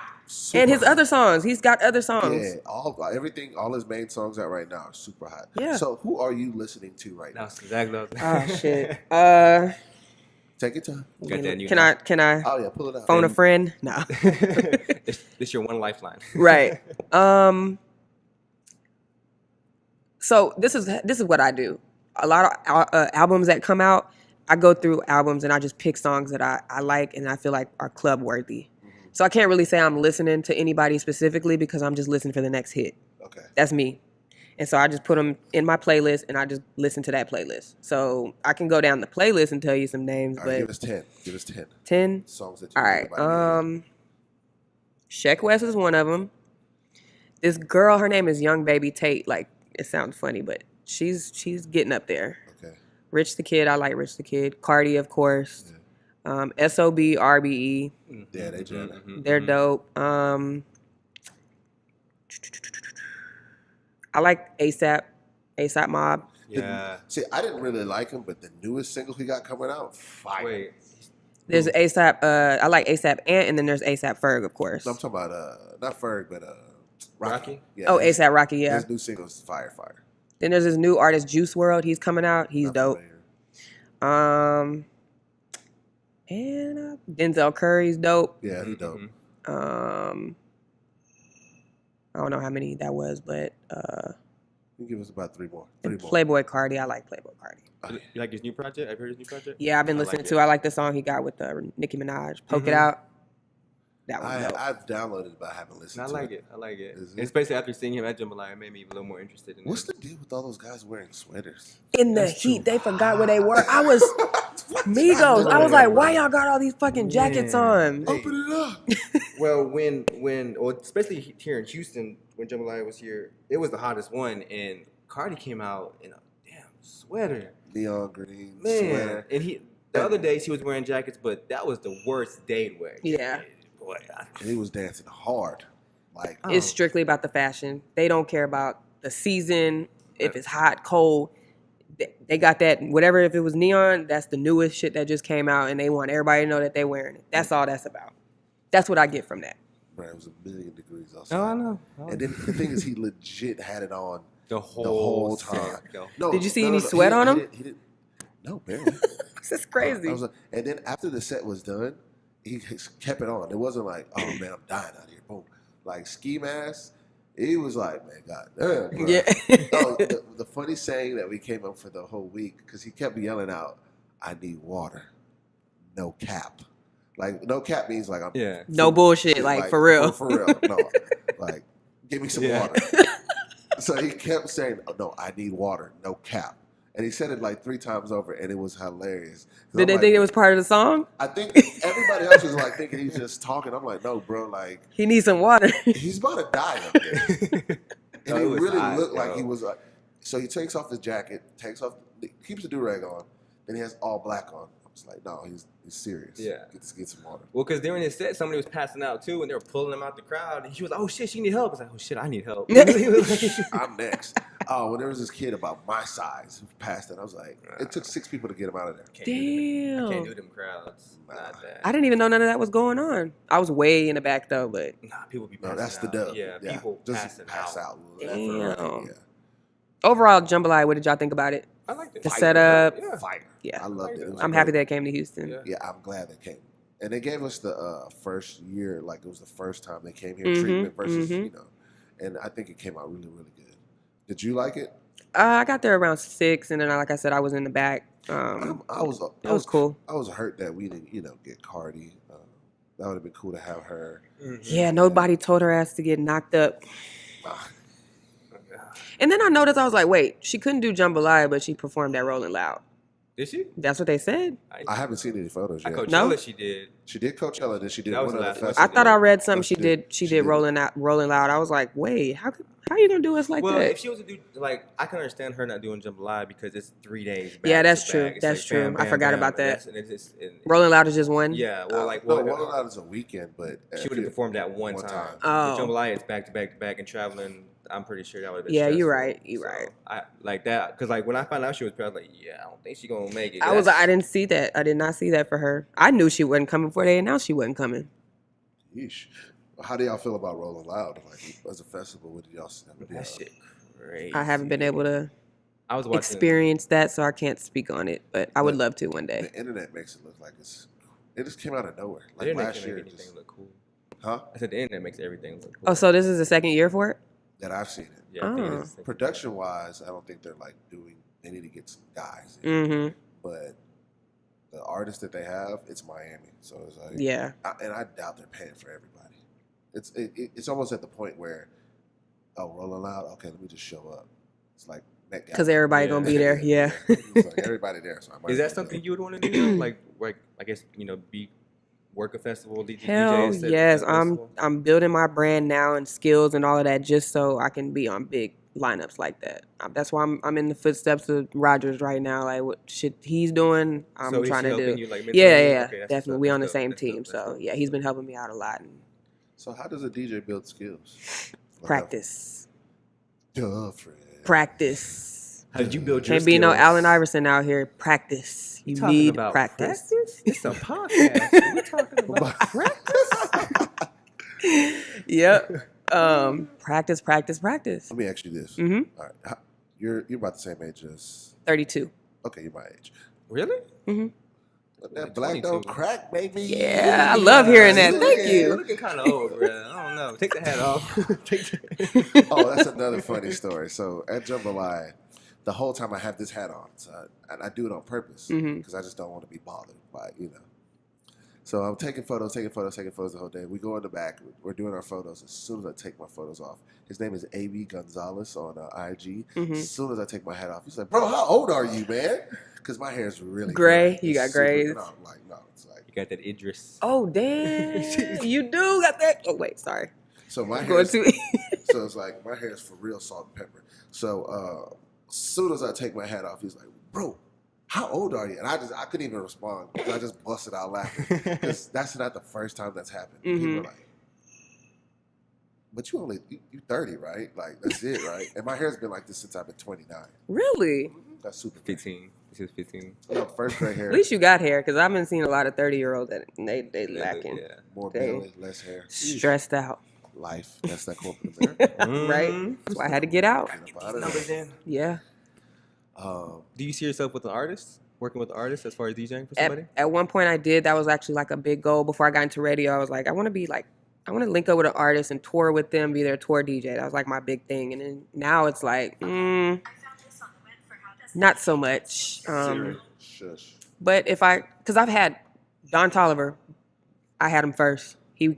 And his other songs, he's got other songs. Yeah, all his main songs out right now are super hot. Yeah. So who are you listening to right now? That's exactly. Oh shit. Take your time. Can I? Oh yeah, pull it out. Phone a friend? No. This your one lifeline. Right. So this is what I do. A lot of albums that come out, I go through albums and I just pick songs that I like and I feel like are club worthy. So I can't really say I'm listening to anybody specifically because I'm just listening for the next hit. Okay. That's me. And so I just put them in my playlist and I just listen to that playlist. So I can go down the playlist and tell you some names, All right, but give us 10. Give us 10. 10 songs that you all right. Sheck West is one of them. This girl, her name is Young Baby Tate. Like, it sounds funny, but she's getting up there. Okay. Rich the Kid, I like Rich the Kid. Cardi, of course. Yeah. SOB, RBE. Yeah, they jamming. They're dope. I like ASAP Mob. Yeah. See, I didn't really like him, but the newest single he got coming out, fire. Wait. There's ASAP. I like ASAP Ant, and then there's ASAP Ferg, of course. No, I'm talking about not Ferg, but Rocky? Yeah, oh, ASAP Rocky, yeah. His new single's fire. Then there's this new artist, Juice WRLD. He's coming out. He's Not dope. familiar. And Denzel Curry's dope. Yeah, he dope. I don't know how many that was, but You give us about three more. Playboy Cardi. I like Playboy Cardi. You like his new project? Have you heard his new project? Yeah, I've been listening to. I like the song he got with Nicki Minaj. Poke It Out. That was dope. I've downloaded it, but I haven't listened to it. I like it. Especially after seeing him at Jambalaya, it made me a little more interested in it. What's the deal with all those guys wearing sweaters? In the heat, they forgot where they were. I was Migos. I was like, why y'all got all these fucking jackets on? Open it up. Well, especially here in Houston, when Jambalaya was here, it was the hottest one, and Cardi came out in a damn sweater. Neon green sweater. And the other days he was wearing jackets, but that was the worst day to wear. Yeah. Boy, and he was dancing hard. Like it's strictly about the fashion. They don't care about the season, if it's hot, cold. They got that, whatever, if it was neon, that's the newest shit that just came out, and they want everybody to know that they're wearing it. That's all that's about. That's what I get from that. Bro, it was 1,000,000 degrees outside. Oh, I know. And then the thing is, he legit had it on the whole time. No, did you see any sweat on him? He didn't. No, barely. This is crazy. And then after the set was done, he kept it on. It wasn't like, oh man, I'm dying out here. Boom. Like ski mask. He was like, man, goddamn, bro. Yeah. The funny saying that we came up for the whole week, because he kept yelling out, I need water. No cap. Like, no cap means like, I'm no bullshit, like for real. For real. No. Like, give me some water. So he kept saying, oh, no, I need water. No cap. And he said it like 3 times over, and it was hilarious. Did they think it was part of the song? I think everybody else was like thinking he's just talking. I'm like, no, bro, like he needs some water. He's about to die up there. And he really looked like he was like. So he takes off his jacket, keeps the do-rag on, then he has all black on. I was like, no, he's serious. Yeah, get some water. Well, because during his set, somebody was passing out too, and they were pulling him out the crowd. And he was like, oh shit, she need help. I was like, oh shit, I need help. I'm next. Oh, when there was this kid about my size who passed it, I was like, it took 6 people to get him out of there. Damn. I can't do them crowds. Not that. I didn't even know none of that was going on. I was way in the back though, but people be passing out. That's the dub. Yeah, people just pass out. Damn. Yeah. Overall, Jambalaya, what did y'all think about it? I liked it. The setup. Yeah. Fire. Yeah. I loved it. I'm happy that it came to Houston. Yeah, I'm glad they came. And they gave us the first year, like it was the first time they came here, treatment versus, and I think it came out really, really good. Did you like it? I got there around 6, and then, like I said, I was in the back. It was cool. I was hurt that we didn't, get Cardi. That would have been cool to have her. Yeah, nobody told her ass to get knocked up. And then I noticed, I was like, wait, she couldn't do Jambalaya, but she performed at Rolling Loud. Did she? That's what they said. I haven't seen any photos yet. Coachella, she did. She did Coachella, then she did one of the festivals. I thought I read something she did Rolling Loud. I was like, wait, how are you gonna do us like that? Well, if she was to do I can understand her not doing Jambalaya because it's 3 days. Yeah, that's true. That's true. Bam, bam, I forgot about that. Rolling Loud is just one. Yeah, well, Rolling Loud is a weekend, but she would have performed that one time. Oh, Jambalaya is back to back to back and traveling. I'm pretty sure that would have been. Yeah, stressful. you're right. You're right. I like that because when I found out she was pregnant, I was like, yeah, I don't think she's gonna make it. I didn't see that. I did not see that for her. I knew she wasn't coming before they announced she wasn't coming. Yeesh. How do y'all feel about Rolling Loud? Like as a festival, what did y'all see? That shit crazy. I haven't been able to experience that, so I can't speak on it. But I would love to one day. The internet makes it look like it just came out of nowhere. Like last year, everything look cool. Huh? I said the internet makes everything look cool. Oh, so this is the second year for it? That I've seen it. Yeah. Production wise, I don't think they're they need to get some guys in. Mm-hmm. But the artists that they have, it's Miami. So it's like, yeah. And I doubt they're paying for everybody. It's almost at the point where, Rolling Loud, okay, let me just show up. It's like that guy. Because everybody gonna be there, yeah. It's like everybody there. So is that something you would want to do? like I guess work a festival, Hell DJ yes, I'm building my brand now and skills and all of that just so I can be on big lineups like that. That's why I'm in the footsteps of Rogers right now. Like what shit he's doing, I'm trying to do. You, yeah, okay, definitely. We on the same team, so yeah, he's been helping me out a lot. So how does a DJ build skills? Practice. Practice. How did you build your skills? Can't be no Allen Iverson out here. Practice. You need practice. It's a podcast. We're talking about practice. Yep. Practice. Let me ask you this. Mm-hmm. All right. You're about the same age as 32. Okay, you're my age. Really? Mm-hmm. That Like black don't 22. crack, baby. Yeah, I love hearing that. Thank You're you. looking kind of old, bro. I don't know. Take the hat off. Oh, that's another funny story. So at Jambalaya, the whole time I have this hat on, and I do it on purpose because I just don't want to be bothered by it, So I'm taking photos the whole day. We go in the back. We're doing our photos. As soon as I take my photos off, his name is A.B. Gonzalez on IG. As soon as I take my hat off, he's like, "Bro, how old are you, man?" Because my hair is really Gray. You It's got super- grays. And I'm like, no, it's like. You got that Idris. Oh damn, you do got that. Oh wait, sorry. So my hair. Going too. So it's like my hair is for real salt and pepper. So as soon as I take my hat off, he's like, "Bro, how old are you?" And I couldn't even respond because I just busted out laughing because that's not the first time that's happened. People are like, "But you 30, right? Like that's it, right?" And my hair's been like this since I've been 29. Really? That's super. 15. This is 15. No, first gray hair. At least you got hair, because I've been seeing a lot of 30-year-olds that they lacking. Yeah. More They- belly, less hair. Stressed out. Life. That's that corporate America. Right? That's why I had to get out. Get up out of Numbers there. in. Yeah. Do you see yourself with an artist? Working with an artist as far as DJing for somebody? At one point I did. That was actually like a big goal. Before I got into radio, I was like, I want to link up with an artist and tour with them, be their tour DJ. That was like my big thing. And then now it's like, not so much. Shush. But because I've had Don Tolliver, I had him first. They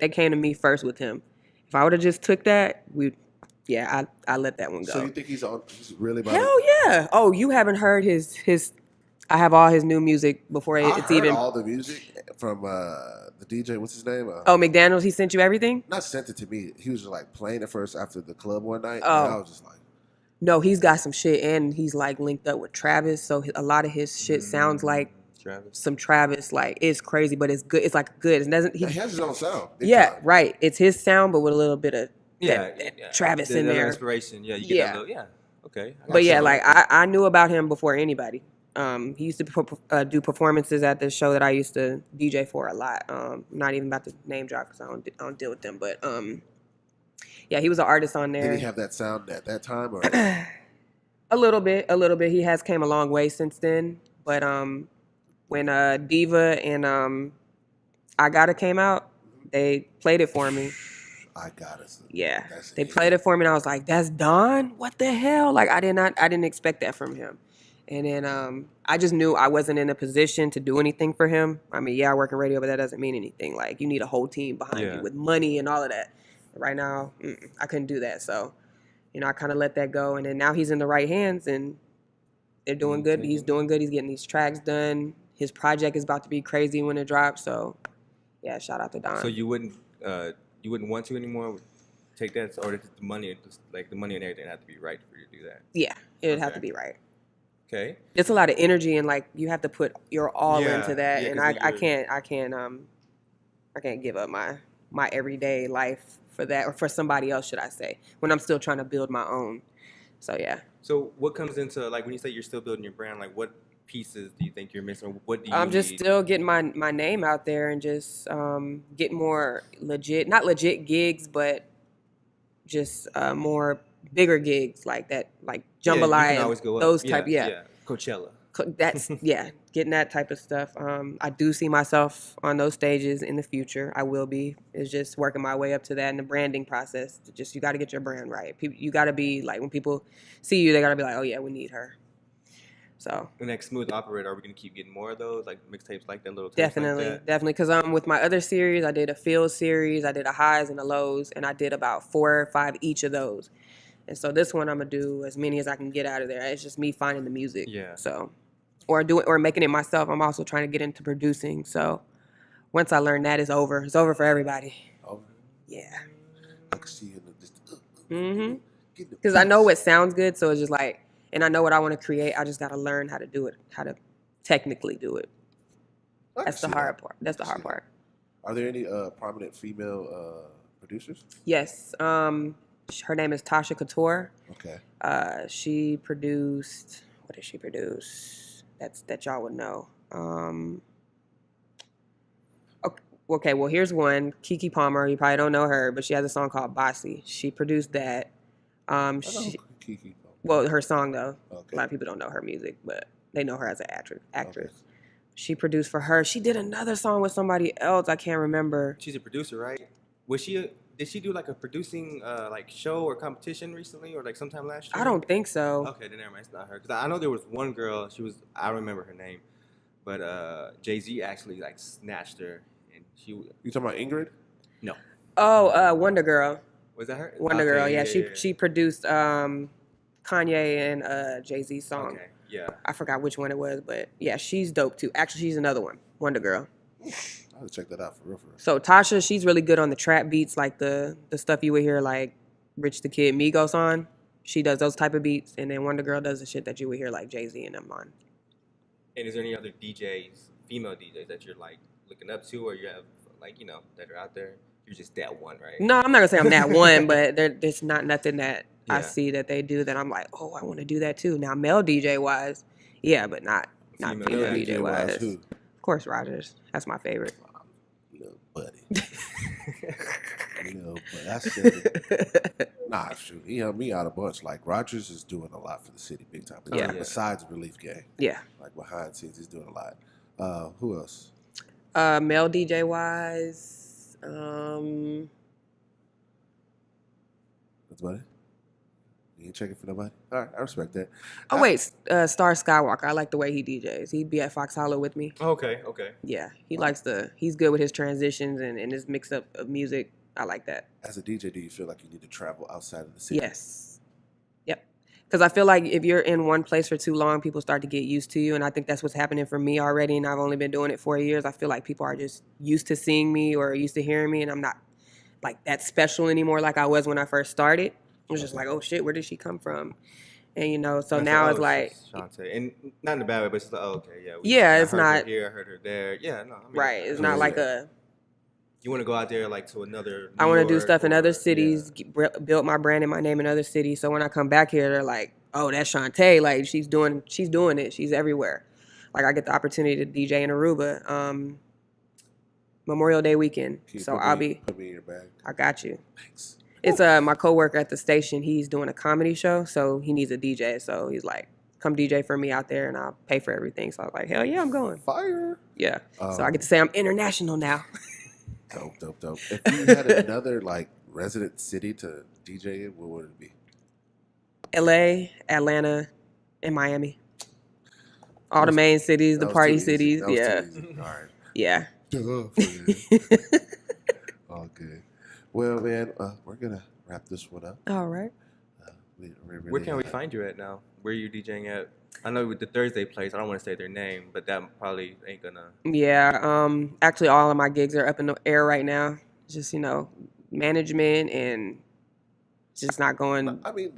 came to me first with him. If I would have just took that, I let that one go. So you think he's really about Hell yeah. Oh, you haven't heard his I have all his new music before I it's heard even. all the music from the DJ. What's his name? Oh, McDaniels, he sent you everything? Not sent it to me. He was just like playing it first after the club one night, Oh. and I was just like, No, he's got some shit, and he's like linked up with Travis, so a lot of his shit sounds like Travis. some Travis. Like, it's crazy, but it's good. It's like good. It doesn't. he has his own sound. Big Yeah, time. right. It's his sound, but with a little bit of Yeah, that Travis in the there. inspiration. Yeah, you get that little, yeah. Okay. But yeah, like I knew about him before anybody. He used to do performances at the show that I used to DJ for a lot. I'm not even about to name drop because I don't deal with them. But yeah, he was an artist on there. Did he have that sound at that time, or A little bit. He has came a long way since then. But when Diva and I Gotta came out, they played it for me. I got it? Yeah, That's they it. played it for me, and I was like, "That's Don? What the hell?" Like I didn't expect that from him. And then I just knew I wasn't in a position to do anything for him. I mean, yeah, I work in radio, but that doesn't mean anything. Like you need a whole team behind you with money and all of that. Right now, I couldn't do that. So, I kind of let that go. And then now he's in the right hands, and they're doing good. He's doing good. He's getting these tracks done. His project is about to be crazy when it drops. So, yeah, shout out to Don. So you wouldn't want to anymore? Take that, or the money, like the money and everything, have to be right for you to do that. Yeah, it would have to be right. Okay. It's a lot of energy, and like you have to put your all Yeah, into that. yeah, And 'cause I can't give up my everyday life for that, or for somebody else, should I say, when I'm still trying to build my own. So yeah. So what comes into, like, when you say you're still building your brand, like what pieces do you think you're missing? Or what do you I'm just need? still getting my name out there and just get more not legit gigs, but just more bigger gigs like that, like Yeah, you jambalaya, can always go up. those type. Yeah. Coachella. That's getting that type of stuff. I do see myself on those stages in the future. I will be. It's just working my way up to that in the branding process. You got to get your brand right. You got to be like, when people see you, they got to be like, oh yeah, we need her. So The next Smooth Operator, are we gonna keep getting more of those, like mixtapes like that, little tapes definitely, like that? definitely. Because with my other series, I did a field series, I did a highs and a lows, and I did about 4 or 5 each of those. And so this one, I'm gonna do as many as I can get out of there. It's just me finding the music. Yeah. So, or making it myself. I'm also trying to get into producing. So once I learn that, it's over. It's over for everybody. Oh, Yeah. I can see you in Mm-hmm. the Because I know what sounds good, so it's just like, and I know what I want to create. I just gotta learn how to do it, how to technically do it. That's the hard part. That's the hard part. Are there any prominent female producers? Yes. Her name is Tasha Couture. Okay. She produced. What did she produce? That y'all would know. Okay. Well, here's one. Kiki Palmer. You probably don't know her, but she has a song called Bossy. She produced that. I know Kiki. Well, her song though. Okay. A lot of people don't know her music, but they know her as an actress. Okay. She produced for her. She did another song with somebody else. I can't remember. She's a producer, right? Did she do like a producing like show or competition recently, or like sometime last year? I don't think so. Okay, then never mind. It's not her. Because I know there was one girl. I don't remember her name, but Jay-Z actually like snatched her, and she. You talking about Ingrid? No. Oh, Wonder Girl. Was that her? Wonder Girl. Yeah, yeah. she produced Kanye and Jay-Z's song. Okay. Yeah. I forgot which one it was, but yeah, she's dope too. Actually, she's another one. Wonder Girl. I'll have to check that out for real. So Tasha, she's really good on the trap beats, like the stuff you would hear like Rich the Kid Migos on. She does those type of beats, and then Wonder Girl does the shit that you would hear like Jay-Z and them on. And is there any other DJs, female DJs that you're like looking up to, or you have like that are out there? You're just that one, right? No, I'm not gonna say I'm that one, but there's not nothing that I Yeah. see that they do that I'm like, oh, I want to do that too. Now, male DJ wise, yeah, but not Female female DJ wise. Who? Of course, Rogers. That's my favorite. Little buddy. Little buddy. I said it. Nah, shoot. He helped me out a bunch. Like, Rogers is doing a lot for the city big time. Yeah. Besides Relief Gang. Yeah. Like, behind the scenes, he's doing a lot. Who else? Male DJ wise, That's about it? You ain't checking for nobody? All right, I respect that. oh wait, Star Skywalker. I like the way he DJs. He'd be at Fox Hollow with me. Okay. Yeah, he's good with his transitions and his mix up of music. I like that. As a DJ, do you feel like you need to travel outside of the city? Yes. Yep. Because I feel like if you're in one place for too long, people start to get used to you. And I think that's what's happening for me already. And I've only been doing it 4 years. I feel like people are just used to seeing me or used to hearing me. And I'm not like that special anymore like I was when I first started. It was just like, oh shit, where did she come from? And so That's now like, it's like, Shante, and not in a bad way, but it's like, oh, okay, yeah. Yeah, I it's heard her not- here. I heard her there. Yeah, no. I mean, right. It's Yeah. not like a, You want to go out there like to another. I want to do York stuff in or- other cities, build my brand and my name in other cities. So when I come back here, they're like, oh, that's Shante. Like she's doing it. She's everywhere. Like I get the opportunity to DJ in Aruba, Memorial Day weekend. Can you So put I'll me- be, Put me in your bag. I got you. Thanks. It's my coworker at the station. He's doing a comedy show, so he needs a DJ. So he's like, come DJ for me out there, and I'll pay for everything. So I was like, hell yeah, I'm going. Fire. Yeah. So I get to say I'm international now. Dope. If you had another like resident city to DJ in, what would it be? LA, Atlanta, and Miami. All the main cities, the That was party too easy. cities. That was Yeah. too easy. All right. Yeah. Duh. All good. Well, man, we're gonna wrap this one up. All right. Where can we find you at now? Where are you DJing at? I know with the Thursday place, I don't want to say their name, but that probably ain't gonna. Yeah. Actually, all of my gigs are up in the air right now. Just management and just not going. I mean,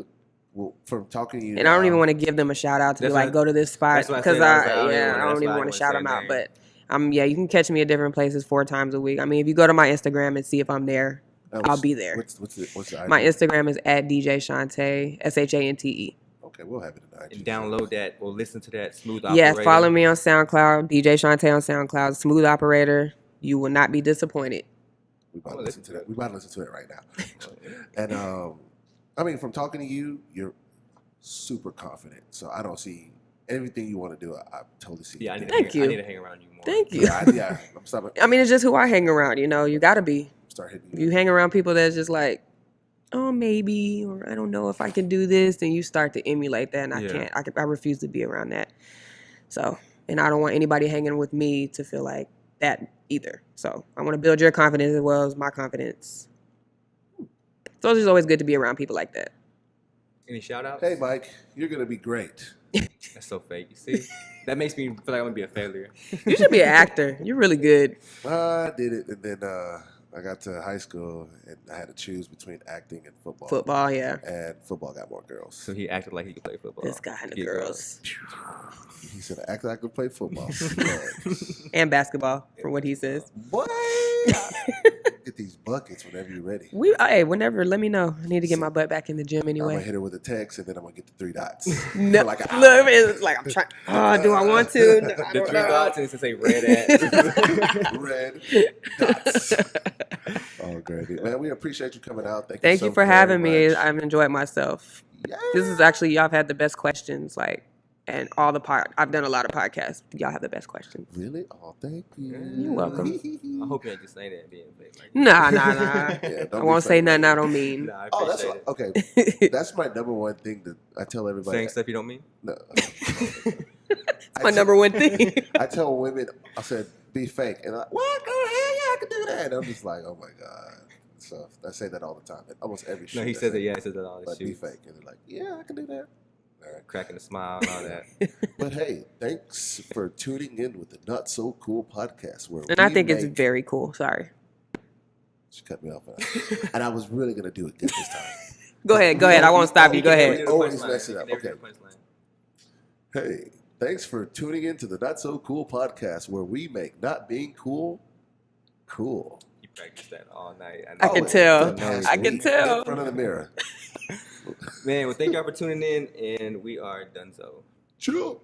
well, from talking to you, And I don't even want to give them a shout out to be That's like, what- go to this spot that's what I because said. I was like, I I that's don't why even I want to didn't shout say them out. name. But you can catch me at different places 4 times a week. I mean, if you go to my Instagram and see if I'm there, I'll be there. What's the My ID? Instagram is at DJ Shante, Shante. Okay, we'll have it in the IG. And download that or listen to that smooth Yes, operator. follow me on SoundCloud, DJ Shante on SoundCloud, Smooth Operator. You will not be disappointed. We about to listen to that. We about to listen to it right now. And I mean, from talking to you, you're super confident. So I don't see everything you want to do. I totally see. Yeah, I you need, doing. to Thank hang, I you. need to hang around you more. Thank you. Yeah, I'm stopping. I mean, it's just who I hang around. You got to be. Start hitting If you hang around people that's just like, oh, maybe, or I don't know if I can do this, then you start to emulate that, and I Yeah. can't. I refuse to be around that. So, and I don't want anybody hanging with me to feel like that either. So I want to build your confidence as well as my confidence. So it's just always good to be around people like that. Any shout outs? Hey, Mike, you're gonna be great. That's so fake. You see? That makes me feel like I'm going to be a failure. You should be an actor. You're really good. I did it, and then I got to high school, and I had to choose between acting and football. Football, yeah. And football got more girls. So he acted like he could play football. This guy and the Get girls. He said, "I act like I could play football." And basketball, from what he says. Boy, get these buckets whenever you're ready. Whenever, let me know. I need to get my butt back in the gym I'm gonna anyway. hit her with a text, and then I'm gonna get the 3 dots. No, For like an look, hour. it's like I'm trying. Oh, do I want to? No, I The don't 3 know. dots and it's to say red at. Red dots. Oh, great, man! We appreciate you coming out. Thank so you for very having me. much. I've enjoyed myself. Yeah. This is actually, y'all have had the best questions. Like, and I've done a lot of podcasts. Y'all have the best questions. Really? Oh, thank you. You're welcome. I hope you ain't just saying that and being fake. Like, Nah. Yeah, I don't won't be say fake, nothing man. I don't mean. nah, I Oh, that's appreciate what, it. okay. That's my number one thing that I tell everybody. Saying stuff you don't mean? No. It's my number one thing. I tell women, I said, be fake. And they're like, what? Go ahead, yeah, I can do that. And I'm just like, oh my God. So I say that all the time. At almost every shoot. No, he says it. Yeah, he says it all the But be shoots. fake. And they're like, yeah, I can do that. All right. Cracking a smile and all that. But hey, thanks for tuning in with the Not So Cool podcast. Where And I think it's very cool. Sorry. She cut me off. And I was really going to do it good this time. Go ahead. I won't stop you. Go ahead. We always mess it up. Okay. Hey, thanks for tuning in to the Not So Cool podcast, where we make not being cool cool. You practice that all night. I can tell. I can tell. In front of the mirror. Man, well, thank y'all for tuning in, and we are done so. Chill.